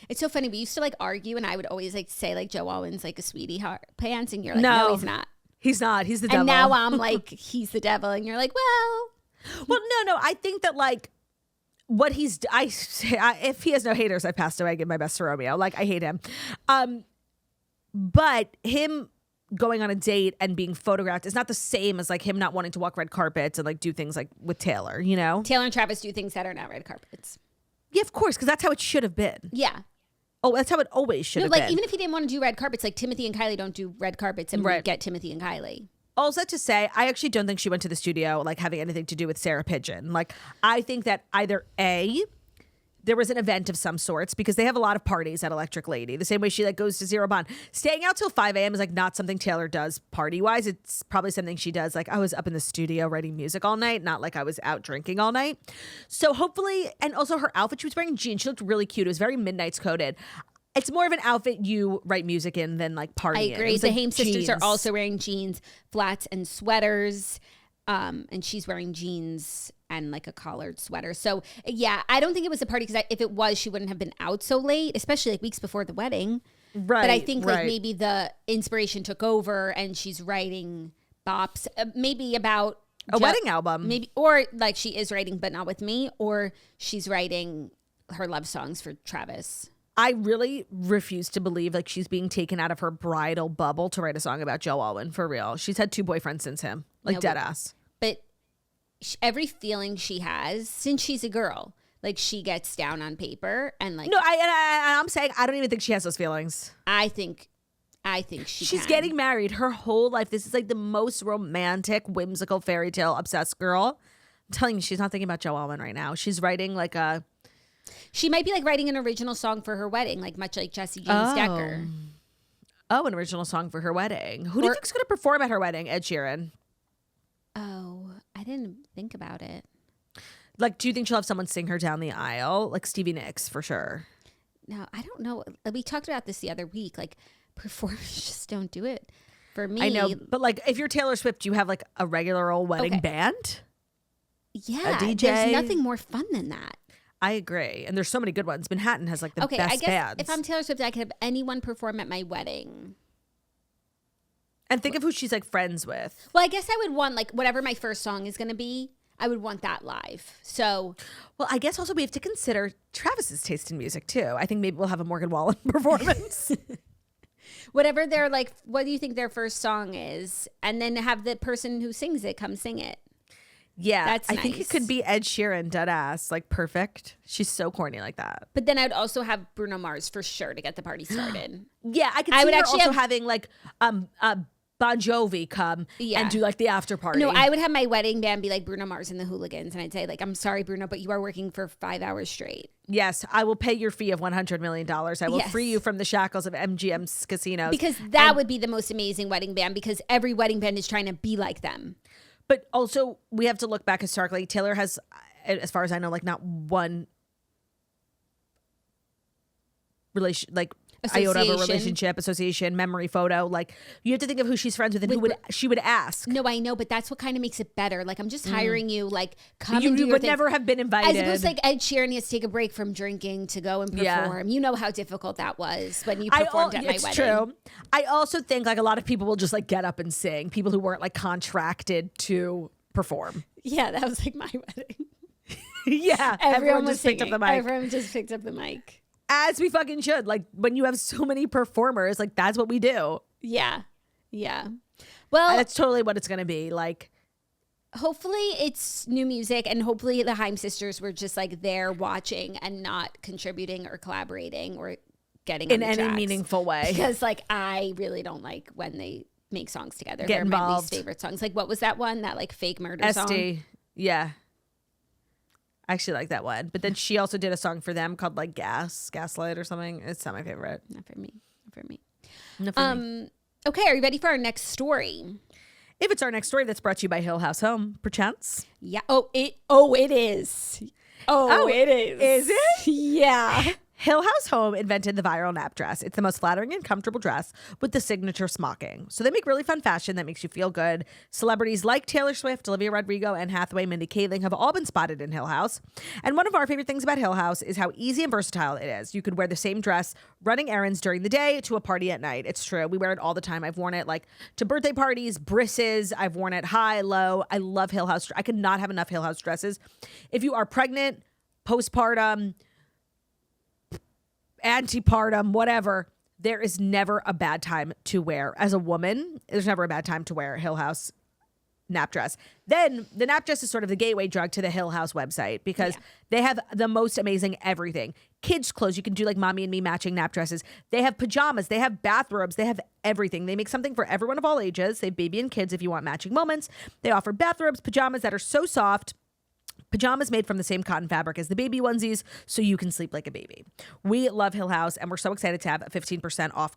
It's so funny. We used to like argue, and I would always like say like Joe Alwyn's like a sweetie heart pants, and you're like, no, he's not. He's not. He's the devil. And now I'm like, he's the devil, and you're like, well, no. I think that like what if he has no haters, I passed away. I give my best to Romeo. Like I hate him, but him going on a date and being photographed is not the same as like him not wanting to walk red carpets and like do things like with Taylor. You know, Taylor and Travis do things that are not red carpets. Yeah, of course, because that's how it should have been. Yeah. Oh, that's how it always should have been. Like even if he didn't want to do red carpets, like Timothy and Kylie don't do red carpets, and we get Timothy and Kylie. Also to say, I actually don't think she went to the studio like having anything to do with Sarah Pidgeon. Like I think that either A, there was an event of some sorts because they have a lot of parties at Electric Lady. The same way she like goes to Zero Bond. Staying out till 5 a.m. is like not something Taylor does party wise. It's probably something she does. Like I was up in the studio writing music all night, not like I was out drinking all night. So hopefully, and also her outfit, she was wearing jeans. She looked really cute. It was very Midnight's coded. It's more of an outfit you write music in than like party. I agree. In. The like Haim sisters jeans. are also wearing jeans, flats, and sweaters. And she's wearing jeans and like a collared sweater. So yeah, I don't think it was a party because if it was, she wouldn't have been out so late, especially like weeks before the wedding. Right. But I think like maybe the inspiration took over and she's writing bops, maybe about a wedding album, maybe, or like she is writing, but not with me, or she's writing her love songs for Travis. I really refuse to believe like she's being taken out of her bridal bubble to write a song about Joe Alwyn, for real. She's had 2 boyfriends since him, like No, dead ass. But every feeling she has since she's a girl, like she gets down on paper and like. No, I'm saying I don't even think she has those feelings. I think she's getting married her whole life. This is like the most romantic, whimsical, fairy tale obsessed girl. I'm telling you, she's not thinking about Joe Alwyn right now. She's writing like a. She might be like writing an original song for her wedding, like much like Jessie James Decker. Oh, an original song for her wedding. Who do you think's going to perform at her wedding? Ed Sheeran. Oh, I didn't think about it. Like, do you think she'll have someone sing her down the aisle? Like Stevie Nicks, for sure. No, I don't know. We talked about this the other week. Like, performers just don't do it for me. I know, but like, if you're Taylor Swift, you have like a regular old wedding band. Yeah, a DJ. There's nothing more fun than that. I agree, and there's so many good ones. Manhattan has like the best I guess bands. if I'm Taylor Swift, I could have anyone perform at my wedding. And think of who she's like friends with. Well, I guess I would want like whatever my first song is going to be. I would want that live. So, well, I guess also we have to consider Travis's taste in music too. I think maybe we'll have a Morgan Wallen performance. whatever their like, what do you think their first song is? And then have the person who sings it come sing it. Yeah, that's I nice. think it could be Ed Sheeran, dead ass, like perfect. She's so corny like that. But then I'd also have Bruno Mars for sure to get the party started. Yeah, I could see her also having like Bon Jovi come and do like the after party. No, I would have my wedding band be like Bruno Mars and the Hooligans, and I'd say like, I'm sorry, Bruno, but you are working for 5 hours straight. Yes, I will pay your fee of $100 million. I will free you from the shackles of MGM's casinos. Because that would be the most amazing wedding band, because every wedding band is trying to be like them. But also, we have to look back historically. Taylor has, as far as I know, like not one iota of a relationship, association, memory, photo. Like, you have to think of who she's friends with and who she would ask. No, I know, but that's what kind of makes it better. Like, I'm just hiring you. Like, come and do your thing. You would never have been invited. As opposed to like Ed Sheeran, he has to take a break from drinking to go and perform. Yeah. You know how difficult that was when you performed at my wedding. It's true. I also think like a lot of people will just like get up and sing. People who weren't like contracted to perform. Yeah, that was like my wedding. Yeah, everyone just picked up the mic. Everyone just picked up the mic. As we fucking should. Like, when you have so many performers, like, that's what we do. Yeah. Yeah. Well, that's totally what it's going to be. Like, hopefully it's new music, and hopefully the Haim sisters were just like there watching and not contributing or collaborating or getting in any meaningful way. Because like, I really don't like when they make songs together. Get They're involved. my least favorite songs. Like, what was that one? That like fake murder song? Yeah. I actually like that one. But then she also did a song for them called like Gaslight or something. It's not my favorite. Not for me. Not for me. Okay, are you ready for our next story? If it's our next story, that's brought to you by Hill House Home, perchance. Yeah. It is. It is. Is it? Yeah. Hill House Home invented the viral nap dress. It's the most flattering and comfortable dress with the signature smocking. So they make really fun fashion that makes you feel good. Celebrities like Taylor Swift, Olivia Rodrigo, Anne Hathaway, Mindy Kaling have all been spotted in Hill House. And one of our favorite things about Hill House is how easy and versatile it is. You could wear the same dress running errands during the day to a party at night. It's true. We wear it all the time. I've worn it like to birthday parties, brisses. I've worn it high, low. I love Hill House. I could not have enough Hill House dresses. If you are pregnant, postpartum, antepartum, whatever, there is never a bad time to wear. As a woman, there's never a bad time to wear a Hill House nap dress. Then the nap dress is sort of the gateway drug to the Hill House website because they have the most amazing everything. Kids' clothes, you can do like mommy and me matching nap dresses. They have pajamas, they have bathrobes, they have everything. They make something for everyone of all ages. They have baby and kids if you want matching moments. They offer bathrobes, pajamas that are so soft. Pajamas made from the same cotton fabric as the baby onesies, so you can sleep like a baby. We love Hill House, and we're so excited to have a 15% off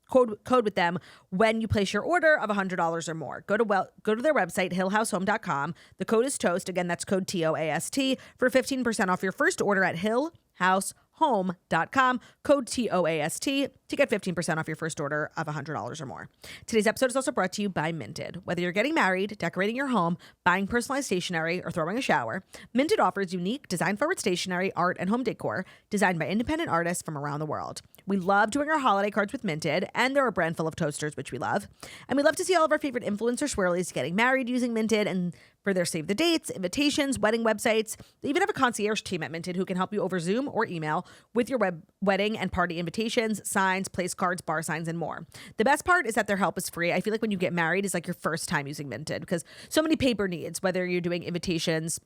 code with them when you place your order of $100 or more. Go to their website, hillhousehome.com. The code is TOAST. Again, that's code TOAST for 15% off your first order at hillhousehome.com. Code TOAST to to get 15% off your first order of $100 or more. Today's episode is also brought to you by Minted. Whether you're getting married, decorating your home, buying personalized stationery, or throwing a shower, Minted offers unique design-forward stationery, art, and home decor designed by independent artists from around the world. We love doing our holiday cards with Minted, and they're a brand full of toasters, which we love. And we love to see all of our favorite influencer swirlies getting married using Minted, and for their save the dates, invitations, wedding websites. They even have a concierge team at Minted who can help you over Zoom or email with your wedding and party invitations, signs, place cards, bar signs, and more. The best part is that their help is free. I feel like when you get married is like your first time using Minted because so many paper needs, whether you're doing invitations,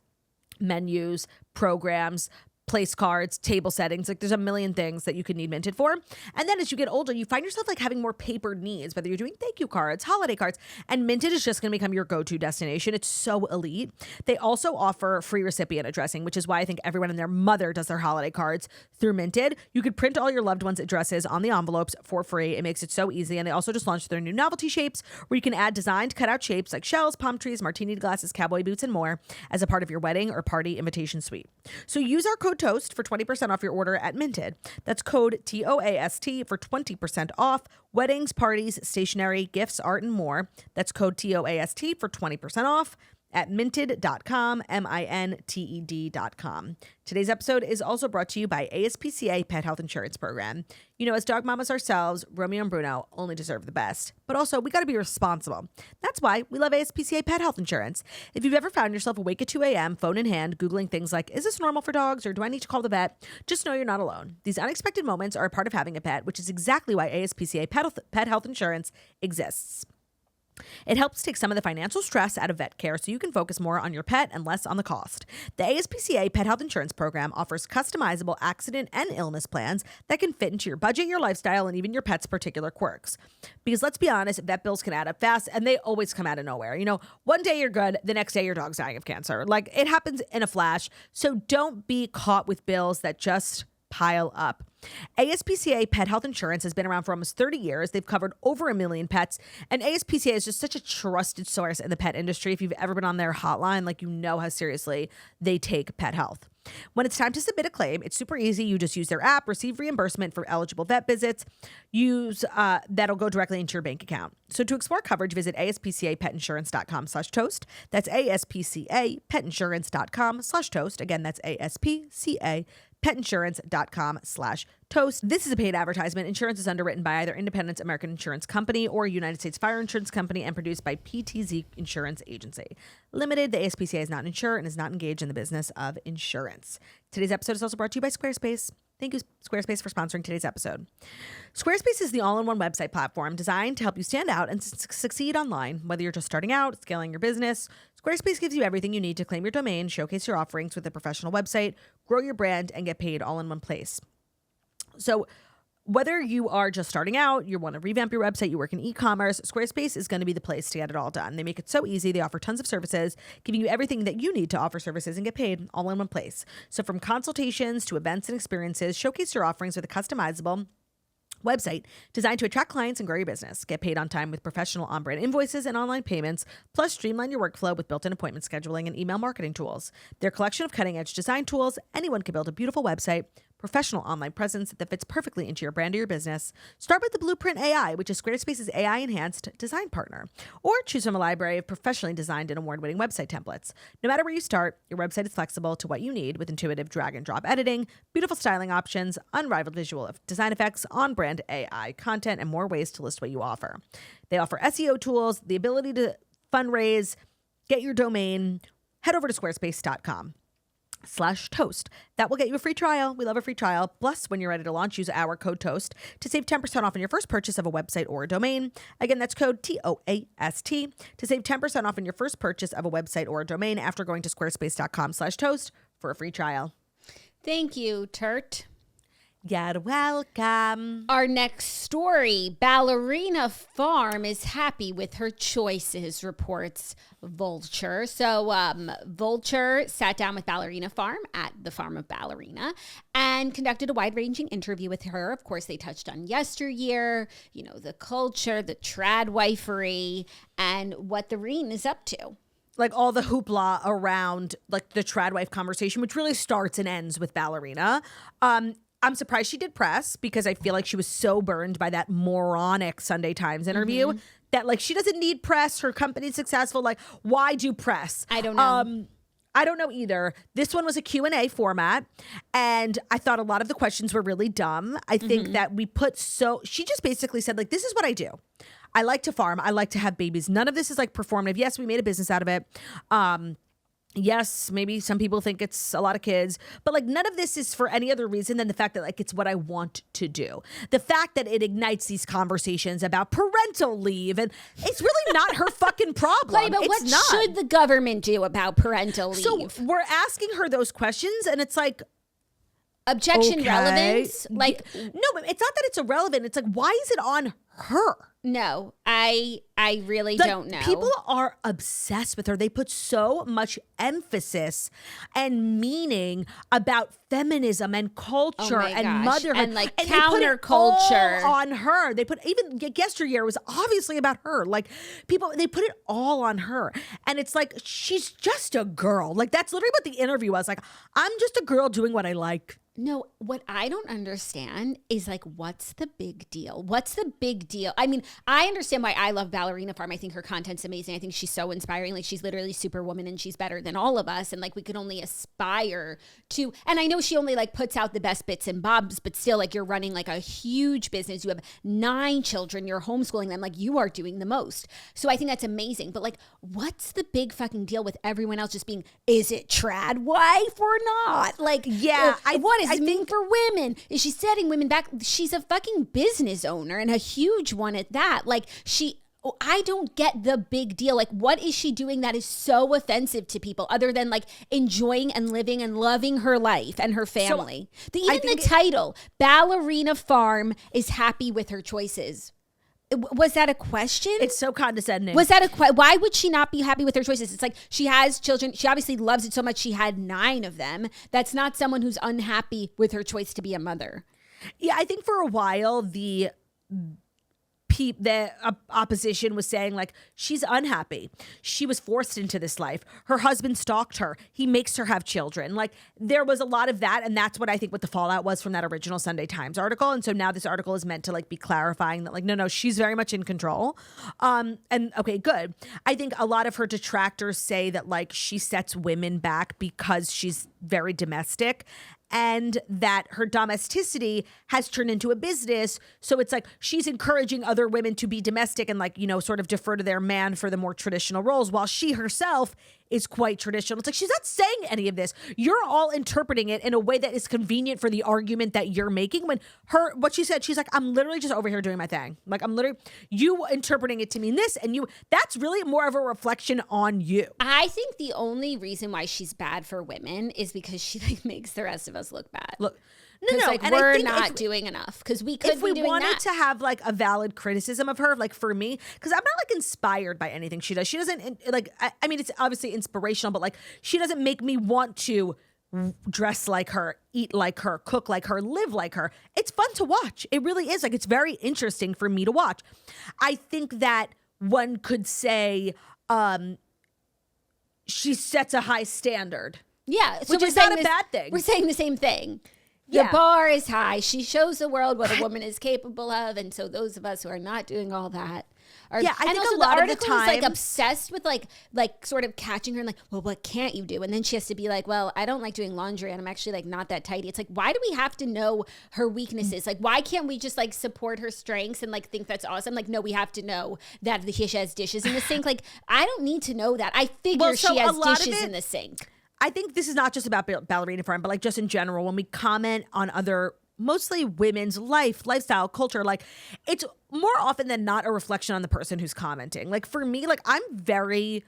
menus, programs, place cards, table settings. Like there's a million things that you could need Minted for. And then as you get older, you find yourself like having more paper needs, whether you're doing thank you cards, holiday cards, and Minted is just going to become your go-to destination. It's so elite. They also offer free recipient addressing, which is why I think everyone and their mother does their holiday cards through Minted. You could print all your loved ones' addresses on the envelopes for free. It makes it so easy. And they also just launched their new novelty shapes where you can add designed cutout shapes like shells, palm trees, martini glasses, cowboy boots, and more as a part of your wedding or party invitation suite. So use our code TOAST for 20% off your order at Minted. That's code TOAST for 20% off weddings, parties, stationery, gifts, art, and more. That's code TOAST for 20% off at minted.com, MINTED.com. Today's episode is also brought to you by ASPCA Pet Health Insurance Program. You know, as dog mamas ourselves, Romeo and Bruno only deserve the best. But also, we got to be responsible. That's why we love ASPCA Pet Health Insurance. If you've ever found yourself awake at 2 a.m., phone in hand, Googling things like, is this normal for dogs or do I need to call the vet? Just know you're not alone. These unexpected moments are a part of having a pet, which is exactly why ASPCA Pet Health Insurance exists. It helps take some of the financial stress out of vet care so you can focus more on your pet and less on the cost. The ASPCA Pet Health Insurance Program offers customizable accident and illness plans that can fit into your budget, your lifestyle, and even your pet's particular quirks. Because let's be honest, vet bills can add up fast and they always come out of nowhere. You know, one day you're good, the next day your dog's dying of cancer. Like it happens in a flash. So don't be caught with bills that just pile up. ASPCA Pet Health Insurance has been around for almost 30 years. They've covered over 1 million pets, and ASPCA is just such a trusted source in the pet industry. If you've ever been on their hotline, like you know how seriously they take pet health. When it's time to submit a claim, it's super easy. You just use their app, receive reimbursement for eligible vet visits, that'll go directly into your bank account. So to explore coverage, visit aspcapetinsurance.com/toast. That's aspcapetinsurance.com/toast. Again, that's aspcapetinsurance.com/toast. This is a paid advertisement. Insurance is underwritten by either Independence American Insurance Company or United States Fire Insurance Company and produced by PTZ Insurance Agency Limited. The ASPCA is not an insurer and is not engaged in the business of insurance. Today's episode is also brought to you by Squarespace. Thank you, Squarespace, for sponsoring today's episode. Squarespace is the all-in-one website platform designed to help you stand out and succeed online. Whether you're just starting out, scaling your business, Squarespace gives you everything you need to claim your domain, showcase your offerings with a professional website, grow your brand, and get paid all in one place. So whether you are just starting out, you want to revamp your website, you work in e-commerce, Squarespace is going to be the place to get it all done. They make it so easy. They offer tons of services, giving you everything that you need to offer services and get paid all in one place. So from consultations to events and experiences, showcase your offerings with a customizable website designed to attract clients and grow your business. Get paid on time with professional on-brand invoices and online payments, plus streamline your workflow with built-in appointment scheduling and email marketing tools. Their collection of cutting-edge design tools, anyone can build a beautiful website, professional online presence that fits perfectly into your brand or your business. Start with the Blueprint AI, which is Squarespace's AI-enhanced design partner, or choose from a library of professionally designed and award-winning website templates. No matter where you start, your website is flexible to what you need with intuitive drag-and-drop editing, beautiful styling options, unrivaled visual design effects, on-brand AI content, and more ways to list what you offer. They offer SEO tools, the ability to fundraise, get your domain. Head over to squarespace.com/toast. That will get you a free trial. We love a free trial. Plus, when you're ready to launch, use our code TOAST to save 10% off on your first purchase of a website or a domain. Again, that's code TOAST to save 10% off on your first purchase of a website or a domain after going to squarespace.com/toast for a free trial. Thank you, Turt. You're welcome. Our next story, Ballerina Farm is happy with her choices, reports Vulture. So Vulture sat down with Ballerina Farm at the farm of Ballerina and conducted a wide-ranging interview with her. Of course, they touched on yesteryear, you know, the culture, the trad wifery, and what the Reen is up to. Like all the hoopla around like the trad wife conversation, which really starts and ends with Ballerina. I'm surprised she did press because I feel like she was so burned by that moronic Sunday Times interview that like she doesn't need press. Her company's successful. Like, why do press? I don't know. I don't know either. This one was a Q&A format, and I thought a lot of the questions were really dumb. I think that she just basically said, like, this is what I do. I like to farm. I like to have babies. None of this is like performative. Yes, we made a business out of it. Yes, maybe some people think it's a lot of kids, but like none of this is for any other reason than the fact that like it's what I want to do. The fact that it ignites these conversations about parental leave, and it's really not her fucking problem. Claudia, but what should the government do about parental leave? So we're asking her those questions, and it's like, objection okay. relevance? Like, no, but it's not that it's irrelevant. It's like, why is it on her? No, I really don't know. People are obsessed with her. They put so much emphasis and meaning about feminism and culture and motherhood and like and counterculture on her. They put even yesteryear was obviously about her. Like they put it all on her, and it's like she's just a girl. Like that's literally what the interview was. Like I'm just a girl doing what I like. No, what I don't understand is like, what's the big deal? What's the big deal? I mean, I understand why I love Ballerina Farm. I think her content's amazing. I think she's so inspiring. Like she's literally Superwoman and she's better than all of us. And like we could only aspire to, and I know she only like puts out the best bits and bobs, but still like you're running like a huge business. You have 9 children, you're homeschooling them. Like you are doing the most. So I think that's amazing. But like, what's the big fucking deal with everyone else just being, is it trad wife or not? Like, yeah, what is mean for women? Is she setting women back? She's a fucking business owner and a huge one at that. Like I don't get the big deal. Like what is she doing that is so offensive to people other than like enjoying and living and loving her life and her family? So, even the title, Ballerina Farm, is happy with her choices. Was that a question? It's so condescending. Was that why would she not be happy with her choices? It's like she has children. She obviously loves it so much. She had 9 of them. That's not someone who's unhappy with her choice to be a mother. Yeah, I think for a while the opposition was saying like she's unhappy. She was forced into this life. Her husband stalked her. He makes her have children. Like there was a lot of that, and that's what I think what the fallout was from that original Sunday Times article. And so now this article is meant to like be clarifying that like no, she's very much in control. And okay, good. I think a lot of her detractors say that like she sets women back because she's very domestic, and that her domesticity has turned into a business. So it's like she's encouraging other women to be domestic and like, you know, sort of defer to their man for the more traditional roles, while she herself is quite traditional. It's like she's not saying any of this. You're all interpreting it in a way that is convenient for the argument that you're making. When what she said, she's like, I'm literally just over here doing my thing. Like I'm literally, you interpreting it to mean this, and that's really more of a reflection on you. I think the only reason why she's bad for women is because she like makes the rest of us look bad. Look, no, like and we're not doing enough because we could if we be doing wanted that. to have like a valid criticism of her, like for me, because I'm not like inspired by anything she does. She doesn't like, I mean, it's obviously inspirational, but like she doesn't make me want to dress like her, eat like her, cook like her, live like her. It's fun to watch. It really is. Like it's very interesting for me to watch. I think that one could say she sets a high standard. Yeah, so which is not a bad thing. We're saying the same thing. The Yeah. bar is high. She shows the world what a woman is capable of, and so those of us who are not doing all that are. Yeah, I and think also a lot the of the article is like times- obsessed with like sort of catching her and like, well, what can't you do? And then she has to be like, well, I don't like doing laundry, and I'm actually like not that tidy. It's like, why do we have to know her weaknesses? Like, why can't we just like support her strengths and like think that's awesome? Like, no, we have to know that she has dishes in the sink. Like, I don't need to know that. I figure so she a has lot of dishes it- in the sink. I think this is not just about Ballerina Farm, but like just in general, when we comment on other, mostly women's lifestyle, culture, like it's more often than not a reflection on the person who's commenting. Like for me, like I'm very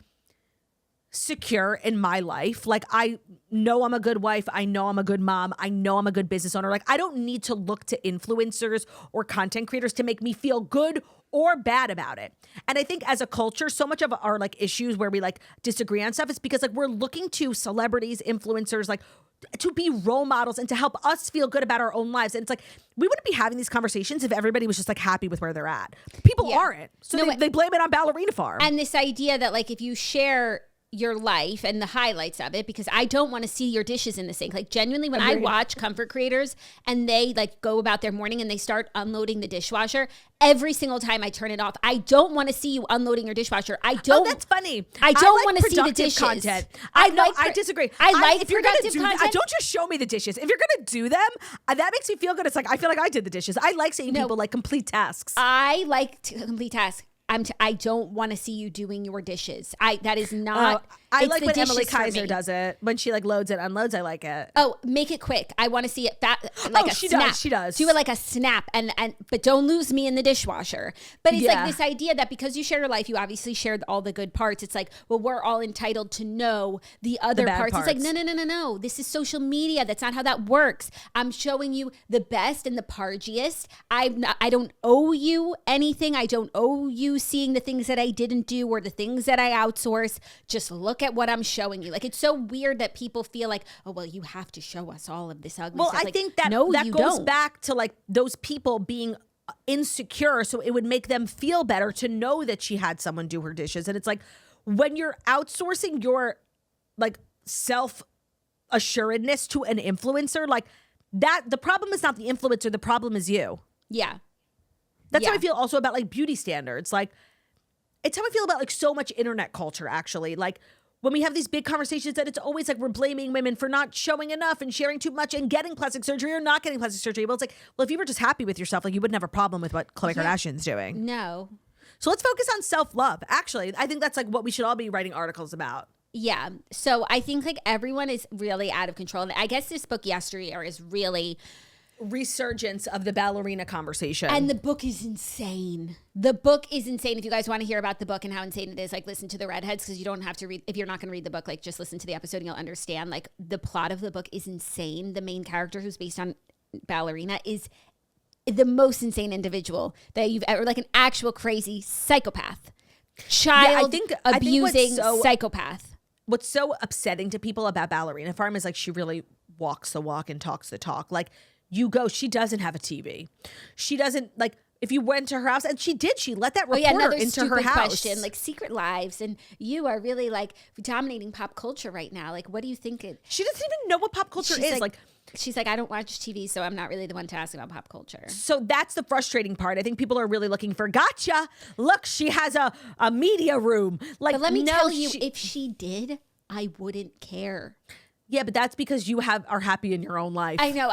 secure in my life. Like I know I'm a good wife. I know I'm a good mom. I know I'm a good business owner. Like I don't need to look to influencers or content creators to make me feel good or bad about it. And I think as a culture, so much of our like issues where we like disagree on stuff is because like we're looking to celebrities, influencers, like to be role models and to help us feel good about our own lives. And it's like, we wouldn't be having these conversations if everybody was just like happy with where they're at. People aren't. So they blame it on Ballerina Farm. And this idea that like if you share your life and the highlights of it, because I don't want to see your dishes in the sink. Like genuinely, when I watch comfort creators and they like go about their morning and they start unloading the dishwasher, every single time I turn it off. I don't want to see you unloading your dishwasher. I don't. Oh, that's funny. I don't want to see the dishes. Content. I disagree. I like if you're gonna productive do content. that, don't just show me the dishes. If you're gonna do them, that makes me feel good. It's like I feel like I did the dishes. I like seeing people like complete tasks. I like to complete tasks. I don't want to see you doing your dishes. That is not. I like when Emily Kaiser does it. When she like loads and unloads, I like it. Oh, make it quick. I want to see it like a snap. She does. Do it like a snap but don't lose me in the dishwasher. But it's like this idea that because you share your life, you obviously shared all the good parts. It's like, well, we're all entitled to know the other parts. It's like, no. This is social media. That's not how that works. I'm showing you the best and the pargiest. I don't owe you anything. I don't owe you seeing the things that I didn't do or the things that I outsource. Just look at what I'm showing you. Like, it's so weird that people feel like, oh, well, you have to show us all of this ugly stuff. Well, I think that goes back to like those people being insecure, so it would make them feel better to know that she had someone do her dishes. And it's like when you're outsourcing your like self-assuredness to an influencer, like that, the problem is not the influencer, the problem is you. Yeah. That's how I feel also about like beauty standards. Like, it's how I feel about like so much internet culture, actually. Like when we have these big conversations that it's always like we're blaming women for not showing enough and sharing too much and getting plastic surgery or not getting plastic surgery. Well, it's like, well, if you were just happy with yourself, like you wouldn't have a problem with what Khloe Kardashian's doing. No. So let's focus on self-love. Actually, I think that's like what we should all be writing articles about. Yeah. So I think like everyone is really out of control. And I guess this book, Yesteryear, is really resurgence of the ballerina conversation. And the book is insane. The book is insane. If you guys want to hear about the book and how insane it is, like listen to the Redheads, because you don't have to read. If you're not going to read the book, like just listen to the episode and you'll understand. Like the plot of the book is insane. The main character, who's based on Ballerina, is the most insane individual that you've ever, like an actual crazy psychopath, child abusing psychopath. What's so upsetting to people about Ballerina Farm is like she really walks the walk and talks the talk. Like, you go, she doesn't have a TV. She doesn't, like, if you went to her house, and she did, she let that reporter into her house. Question, like secret lives, and you are really like dominating pop culture right now. Like, what do you think? She doesn't even know what pop culture is. Like, she's like, I don't watch TV, so I'm not really the one to ask about pop culture. So that's the frustrating part. I think people are really looking for, gotcha. Look, she has a media room. Like, but let me tell you, if she did, I wouldn't care. Yeah, but that's because you are happy in your own life. I know.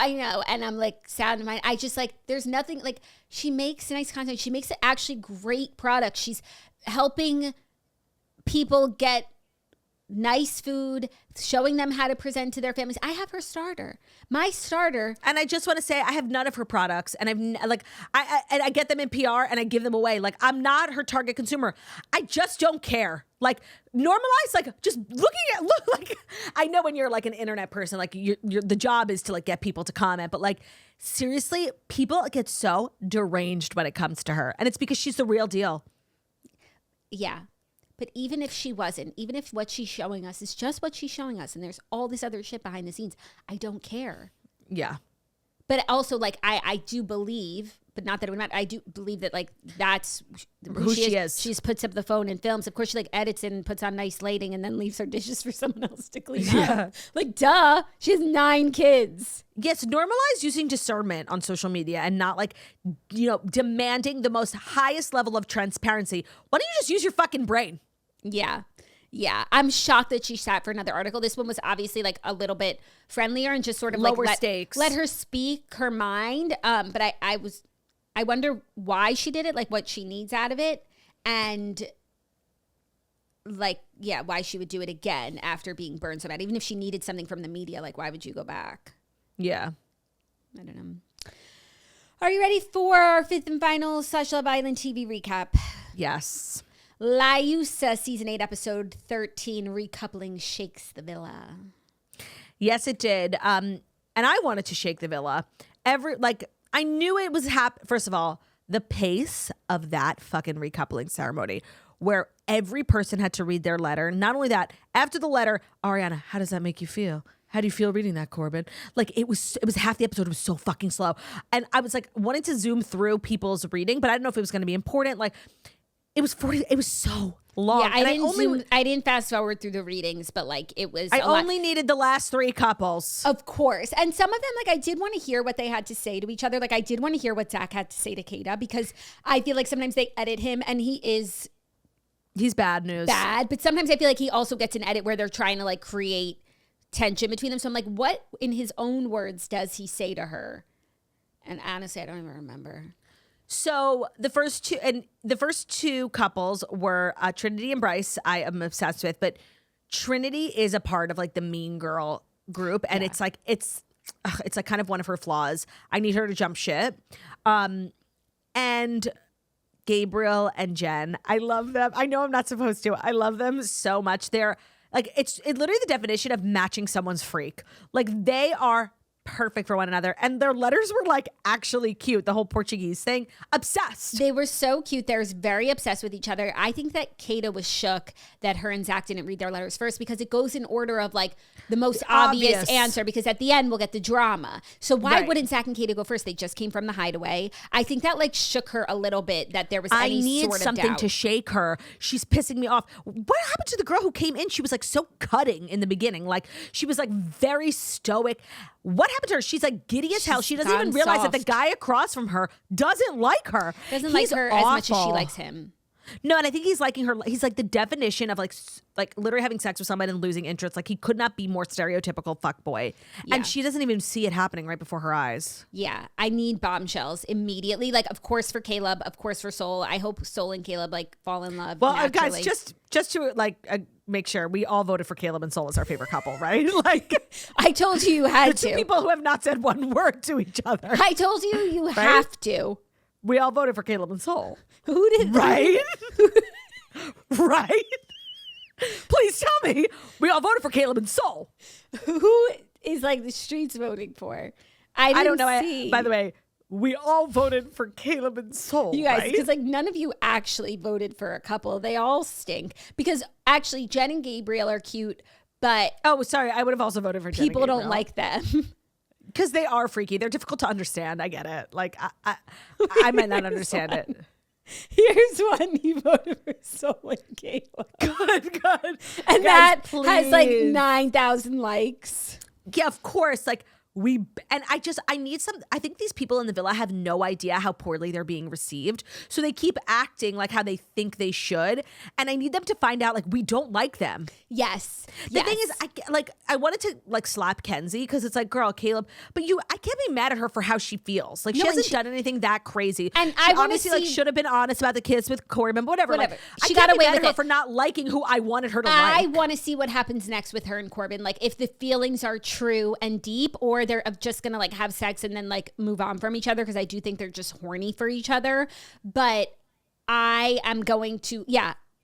And I'm like, sound of mind. I just like, there's nothing, like, she makes nice content. She makes actually great products. She's helping people get nice food, showing them how to present to their families. I have her starter. My starter. And I just want to say I have none of her products, and I get them in PR and I give them away. Like, I'm not her target consumer. I just don't care. Like, normalize, like, just like, I know when you're like an internet person, like the job is to like get people to comment, but like seriously, people get so deranged when it comes to her, and it's because she's the real deal. Yeah. But even if she wasn't, even if what she's showing us is just what she's showing us, and there's all this other shit behind the scenes, I don't care. Yeah. But also, like, I do believe, but not that it would matter, I do believe that, like, that's who she is. She just puts up the phone and films. Of course, she, like, edits it and puts on nice lighting and then leaves her dishes for someone else to clean up. Like, duh. She has 9 kids. Yes, normalize using discernment on social media and not, like, you know, demanding the most highest level of transparency. Why don't you just use your fucking brain? Yeah. Yeah. I'm shocked that she sat for another article. This one was obviously like a little bit friendlier and just sort of lower like stakes. Let her speak her mind. But I wonder why she did it, like what she needs out of it. And like, yeah, why she would do it again after being burned so bad. Even if she needed something from the media, like why would you go back? Yeah. I don't know. Are you ready for our 5th and final Love Island TV recap? Yes. N.Y.C season 8 episode 13, Recoupling shakes the villa. Yes, it did. And I wanted to shake the villa. I knew it was First of all, the pace of that fucking recoupling ceremony where every person had to read their letter. Not only that, after the letter, Ariana, how does that make you feel? How do you feel reading that, Corbin? Like it was half the episode was so fucking slow. And I was like wanting to zoom through people's reading, but I didn't know if it was going to be important. Like, It was 40. It was so long. Yeah, I didn't fast forward through the readings, but like it was. I only needed the last 3 couples. Of course. And some of them, like, I did want to hear what they had to say to each other. Like, I did want to hear what Zach had to say to Kata, because I feel like sometimes they edit him and he's bad news. Bad. But sometimes I feel like he also gets an edit where they're trying to like create tension between them. So I'm like, what in his own words does he say to her? And honestly, I don't even remember. So the first two couples were Trinity and Bryce. I am obsessed with, but Trinity is a part of like the mean girl group, and it's like it's like kind of one of her flaws. I need her to jump ship. And Gabriel and Jen, I love them. I know I'm not supposed to. I love them so much. They're like it's literally the definition of matching someone's freak. Like they are perfect for one another, and their letters were like actually cute. The whole Portuguese thing, obsessed. They were so cute. They're very obsessed with each other. I think that Kata was shook that her and Zach didn't read their letters first, because it goes in order of like the most obvious answer, because at the end we'll get the drama. So why wouldn't Zach and Kata go first? They just came from the hideaway. I think that like shook her a little bit, that there was any sort of something doubt. to shake her. She's pissing me off. What happened to the girl who came in? She was like so cutting in the beginning. Like she was like very stoic. What happened to her? She's like giddy as hell. She doesn't even realize that the guy across from her doesn't like her. Doesn't like her as much as she likes him. No, and I think he's liking her. He's like the definition of like literally having sex with someone and losing interest. Like he could not be more stereotypical fuckboy. Yeah. And she doesn't even see it happening right before her eyes. Yeah, I need bombshells immediately. Like, of course for Caleb, of course for Soul. I hope Soul and Caleb like fall in love. Well, guys, just to like make sure, we all voted for Caleb and Soul as our favorite couple, right? Like I told you had to. Two people who have not said one word to each other. I told you have to. We all voted for Caleb and Soul. Who did right? Right? Please tell me. We all voted for Caleb and Soul. Who is like the streets voting for? I don't know. By the way, we all voted for Caleb and Soul. You guys, because right? like none of you actually voted for a couple. They all stink. Because actually, Jen and Gabriel are cute, but oh, sorry, I would have also voted for Jen. People don't like them. Because they are freaky. They're difficult to understand. I get it. Like, I might not understand it. Here's one. You voted for Soul and Caleb. Good. And guys, that has like 9,000 likes. Yeah, of course. Like, I need some. I think these people in the villa have no idea how poorly they're being received. So they keep acting like how they think they should. And I need them to find out, like, we don't like them. Yes. The thing is, I wanted to like slap Kenzie, because it's like, girl, Caleb, but I can't be mad at her for how she feels. Like, she hasn't done anything that crazy. And she obviously like should have been honest about the kiss with Corbin, whatever. Like, she got away with her it for not liking who I wanted her to like. I want to see what happens next with her and Corbin. Like, if the feelings are true and deep, or they're just gonna like have sex and then like move on from each other, because I do think they're just horny for each other. But I am going to,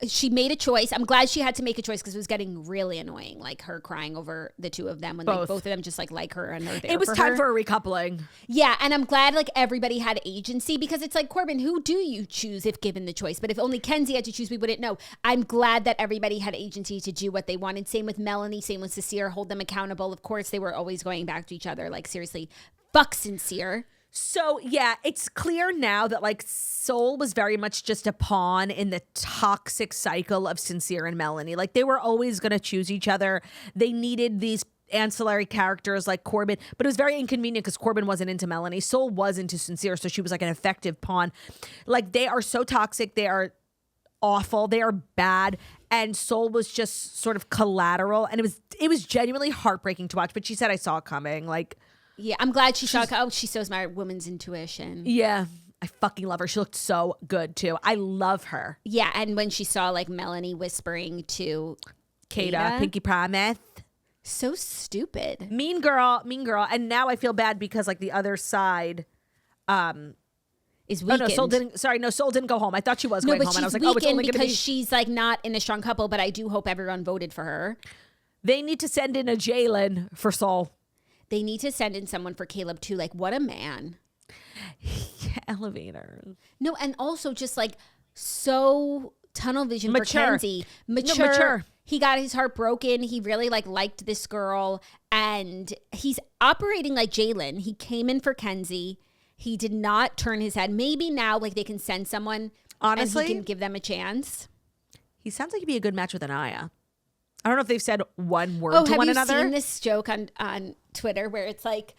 she made a choice. I'm glad she had to make a choice, because it was getting really annoying, like her crying over the two of them when both of them just like her and are there. It was time for a recoupling. Yeah, and I'm glad like everybody had agency, because it's like, Corbin, who do you choose if given the choice? But if only Kenzie had to choose, we wouldn't know. I'm glad that everybody had agency to do what they wanted. Same with Melanie, same with Sincere, hold them accountable. Of course, they were always going back to each other. Like, seriously, fuck Sincere. So, yeah, it's clear now that, like, Soul was very much just a pawn in the toxic cycle of Sincere and Melanie. Like, they were always going to choose each other. They needed these ancillary characters like Corbin, but it was very inconvenient because Corbin wasn't into Melanie. Soul was into Sincere, so she was like an effective pawn. Like, they are so toxic. They are awful. They are bad. And Soul was just sort of collateral. And it was genuinely heartbreaking to watch. But she said, I saw it coming. Like, yeah, I'm glad she saw. Oh, she's so smart. Woman's intuition. Yeah, I fucking love her. She looked so good too. I love her. Yeah, and when she saw like Melanie whispering to Kata, Pinky Promise, so stupid. Mean girl. And now I feel bad because like the other side, is weakened. Oh no, Soul didn't go home. I thought she was going home, and I was like, oh, it's only going to be she's like not in a strong couple. But I do hope everyone voted for her. They need to send in a Jalen for Soul. They need to send in someone for Caleb too. Like, what a man. Elevator. No, and also just like so tunnel vision for Kenzie. Mature. He got his heart broken. He really like liked this girl, and he's operating like Jalen. He came in for Kenzie. He did not turn his head. Maybe now, like, they can send someone. Honestly, and he can give them a chance. he sounds like he'd be a good match with Anaya. I don't know if they've said one word to one another. Have you seen this joke on Twitter where it's like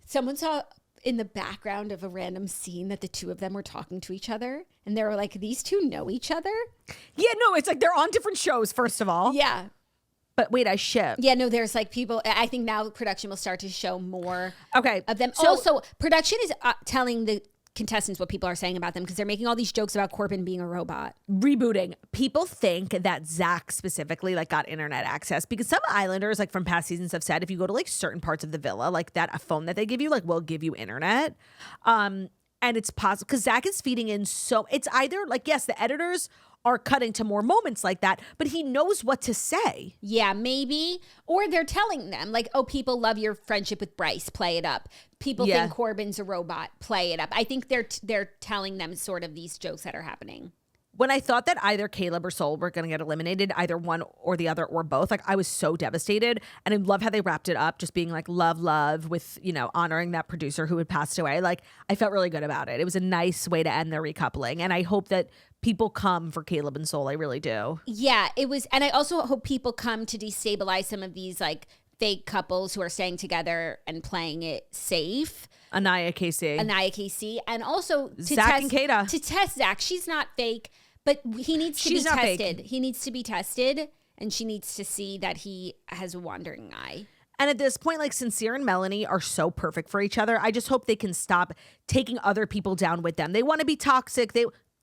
someone saw in the background of a random scene that the two of them were talking to each other, and they were like, these two know each other? Yeah, no, it's like they're on different shows, first of all. Yeah. But wait, I ship. Yeah, no, there's like people. I think now production will start to show more of them. So, also, production is telling the contestants what people are saying about them because they're making all these jokes about Corbin being a robot. Rebooting. People think that Zach specifically like got internet access because some Islanders like from past seasons have said if you go to like certain parts of the villa, like that a phone that they give you like will give you internet. And it's possible because Zach is feeding in it's either like, yes, the editors are cutting to more moments like that, but he knows what to say. Yeah, maybe. Or they're telling them like, oh, people love your friendship with Bryce. Play it up. People think Corbin's a robot. Play it up. I think they're telling them sort of these jokes that are happening. When I thought that either Caleb or Sol were going to get eliminated, either one or the other or both, like I was so devastated. And I love how they wrapped it up, just being like love with, you know, honoring that producer who had passed away. Like I felt really good about it. It was a nice way to end their recoupling. And I hope that people come for Caleb and Sol. I really do. Yeah, it was. And I also hope people come to destabilize some of these like fake couples who are staying together and playing it safe. Anaya KC. And also to Zach and Kata. To test Zach. She's not fake, but he needs to be tested. He needs to be tested, and she needs to see that he has a wandering eye. And at this point, like Sincere and Melanie are so perfect for each other. I just hope they can stop taking other people down with them. They want to be toxic.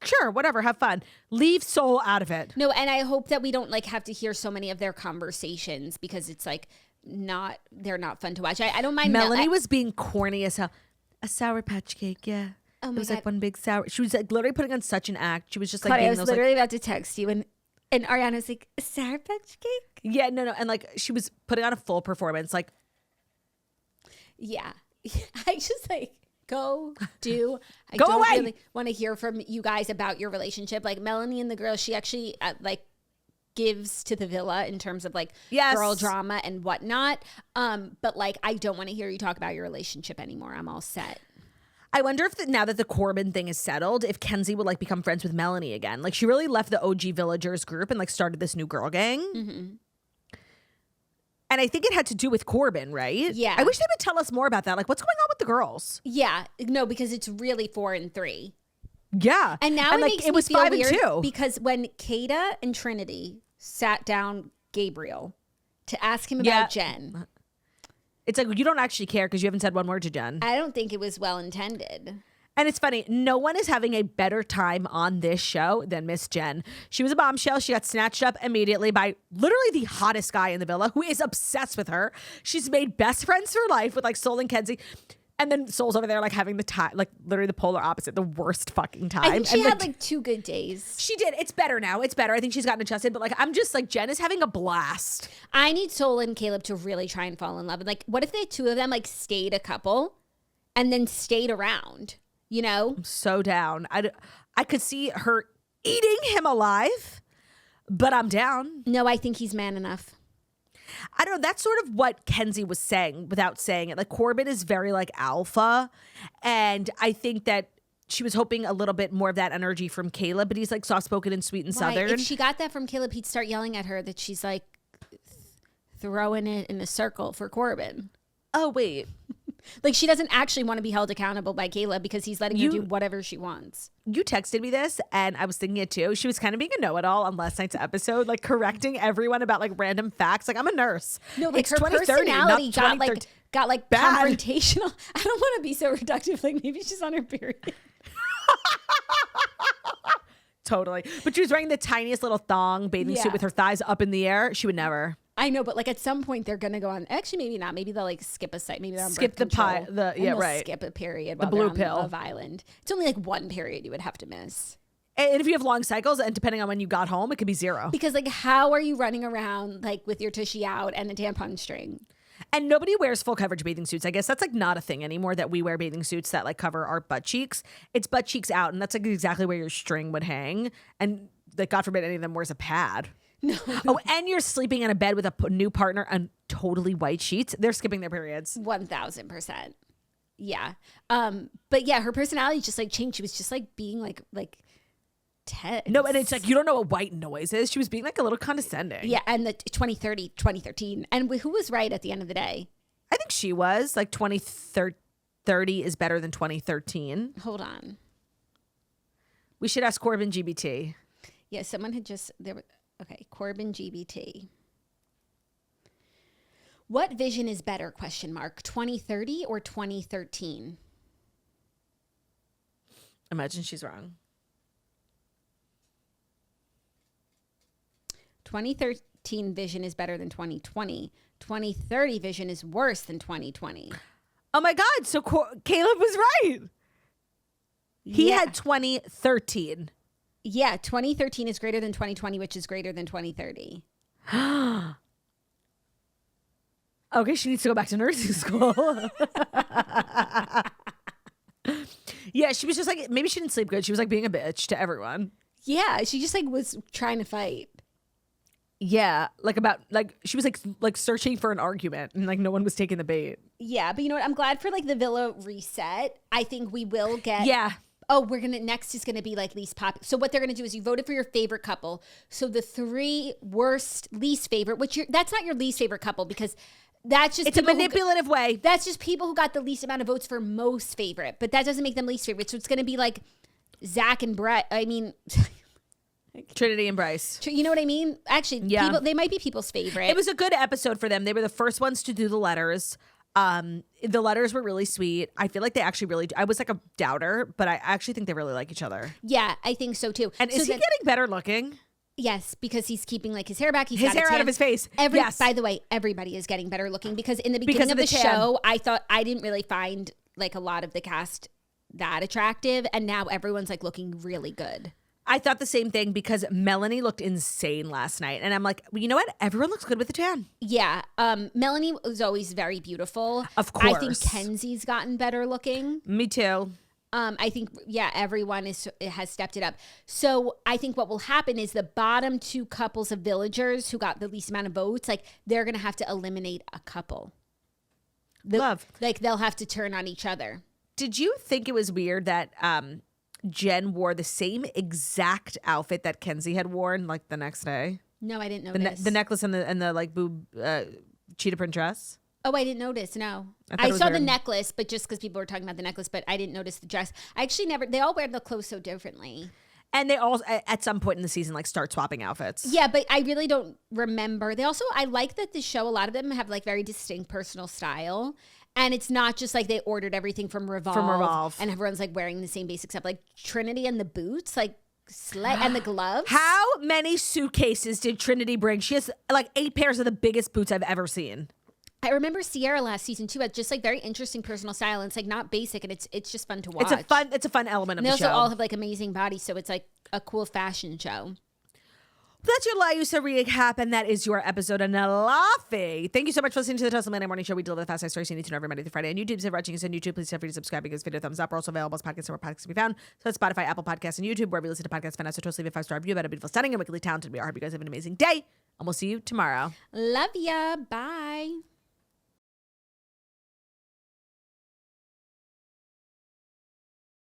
Sure, whatever, have fun. Leave Sol out of it. No, and I hope that we don't like have to hear so many of their conversations because it's like they're not fun to watch. I don't mind. Melanie was being corny as hell. A Sour Patch Cake, yeah. Oh my it was God. like one big sour. She was like literally putting on such an act. She was just like, Claudia, I was those, literally about to text you and Ariana's like, a Sour Patch Cake? Yeah, no. And like she was putting on a full performance. Like, yeah. I just like, go do. I Go don't away. really want to hear from you guys about your relationship. Like Melanie and the girls, she actually like gives to the villa in terms of like girl drama and whatnot. But like, I don't want to hear you talk about your relationship anymore. I'm all set. I wonder if now that the Corbin thing is settled, if Kenzie would like become friends with Melanie again. Like she really left the OG Villagers group and like started this new girl gang. Mm-hmm. And I think it had to do with Corbin, right? Yeah. I wish they would tell us more about that. Like what's going on with the girls? Yeah. No, because it's really 4 and 3. Yeah. And now it was me feel 5 weird and 2. because when Kata and Trinity sat down Gabriel to ask him about Jen, it's like you don't actually care because you haven't said one word to Jen. I don't think it was well intended. And it's funny, no one is having a better time on this show than Miss Jen. She was a bombshell. She got snatched up immediately by literally the hottest guy in the villa who is obsessed with her. She's made best friends for life with like Sol and Kenzie. And then Sol's over there like having the time, like literally the polar opposite, the worst fucking time. I think she and had like 2 good days. She did. It's better now. It's better. I think she's gotten adjusted. But like, I'm just like, Jen is having a blast. I need Sol and Caleb to really try and fall in love. And like, what if the 2 of them like stayed a couple and then stayed around, you know? I'm so down. I could see her eating him alive, but I'm down. No, I think he's man enough. I don't know. That's sort of what Kenzie was saying without saying it. Like Corbin is very like alpha. And I think that she was hoping a little bit more of that energy from Caleb, but he's like soft-spoken and sweet and southern. If she got that from Caleb, he'd start yelling at her that she's like throwing it in a circle for Corbin. Oh, wait. Like she doesn't actually want to be held accountable by Caleb because he's letting her do whatever she wants. You texted me this and I was thinking it too. She was kind of being a know-it-all on last night's episode, like correcting everyone about like random facts. Like I'm a nurse. No, like it's her 2030, personality not got like bad. confrontational. I don't want to be so reductive. Like maybe she's on her period. Totally. But she was wearing the tiniest little thong bathing suit with her thighs up in the air. She would never. I know, but like at some point they're gonna go on. Actually, maybe not. Maybe they'll like skip a site. Maybe they're on skip birth the control, right. Skip a period. The While blue they're on pill. Love Island. It's only like 1 period you would have to miss. And if you have long cycles, and depending on when you got home, it could be 0. Because like, how are you running around like with your tushy out and a tampon string? And nobody wears full coverage bathing suits. I guess that's like not a thing anymore that we wear bathing suits that like cover our butt cheeks. It's butt cheeks out, and that's like exactly where your string would hang. And like, God forbid any of them wears a pad. No. Oh, and you're sleeping in a bed with a new partner on totally white sheets. They're skipping their periods. 1000%. Yeah. But yeah, her personality just like changed. She was just like being like tense. No, and it's like, you don't know what white noise is. She was being like a little condescending. Yeah, and the 2013. And who was right at the end of the day? I think she was. Like 2030 is better than 2013. Hold on. We should ask Corbin GBT. Yeah, someone had just okay, Corbin GBT. What vision is better, 2030 or 2013? Imagine she's wrong. 2013 vision is better than 2020. 2030 vision is worse than 2020. Oh my God. So Caleb was right. He had 2013. Yeah, 2013 is greater than 2020, which is greater than 2030. Okay, she needs to go back to nursing school. Yeah, she was just like, maybe she didn't sleep good. She was like being a bitch to everyone. Yeah, she just like was trying to fight. Yeah, she was like searching for an argument and like no one was taking the bait. Yeah, but you know what? I'm glad for like the villa reset. I think we will get. Yeah. Oh, next is gonna be like least popular. So what they're gonna do is you voted for your favorite couple. So the 3 worst least favorite, that's not your least favorite couple because that's just it's a manipulative way. That's just people who got the least amount of votes for most favorite, but that doesn't make them least favorite. So it's gonna be like Zach and Brett. I mean. Trinity and Bryce. You know what I mean? Actually, yeah. They might be people's favorite. It was a good episode for them. They were the first ones to do the letters. The letters were really sweet. I feel like they actually really I was like a doubter, but I actually think they really like each other. Yeah, I think so too. And is he getting better looking? Yes, because he's keeping like his hair back. He's his hair out of his face. Yes. By the way, everybody is getting better looking because in the beginning of the show, I thought I didn't really find like a lot of the cast that attractive, and now everyone's like looking really good. I thought the same thing because Melanie looked insane last night. And I'm like, well, you know what? Everyone looks good with the tan. Yeah. Melanie was always very beautiful. Of course. I think Kenzie's gotten better looking. Me too. I think, everyone has stepped it up. So I think what will happen is the bottom 2 couples of villagers who got the least amount of votes, like they're going to have to eliminate a couple. Love. Like they'll have to turn on each other. Did you think it was weird that Jen wore the same exact outfit that Kenzie had worn like the next day? No, I didn't notice. The necklace and the like boob cheetah print dress. Oh, I didn't notice. No, I saw the necklace, but just because people were talking about the necklace, but I didn't notice the dress. I actually they all wear the clothes so differently. And they all, at some point in the season, like start swapping outfits. Yeah, but I really don't remember. I like that the show, a lot of them have like very distinct personal style. And it's not just like they ordered everything from Revolve. And everyone's like wearing the same basic stuff. Like Trinity and the boots, like and the gloves. How many suitcases did Trinity bring? She has like 8 pairs of the biggest boots I've ever seen. I remember Ciara last season too had just like very interesting personal style. And it's like not basic and it's just fun to watch. It's a fun element of the show. They also all have like amazing bodies. So it's like a cool fashion show. That's your La Usa recap, and that is your episode of Nalafi. Thank you so much for listening to the Tussle Monday Morning Show. We deliver the fast stories you need to know every Monday through Friday on YouTube. So if you're watching us on YouTube, please feel free to subscribe, give this video a thumbs up. We're also available as podcasts where podcasts can be found. So that's Spotify, Apple Podcasts, and YouTube, wherever you listen to podcasts. Find us, so totally leave a 5-star review about a beautiful, stunning, and wickedly talented we are. I hope you guys have an amazing day, and we'll see you tomorrow. Love ya. Bye.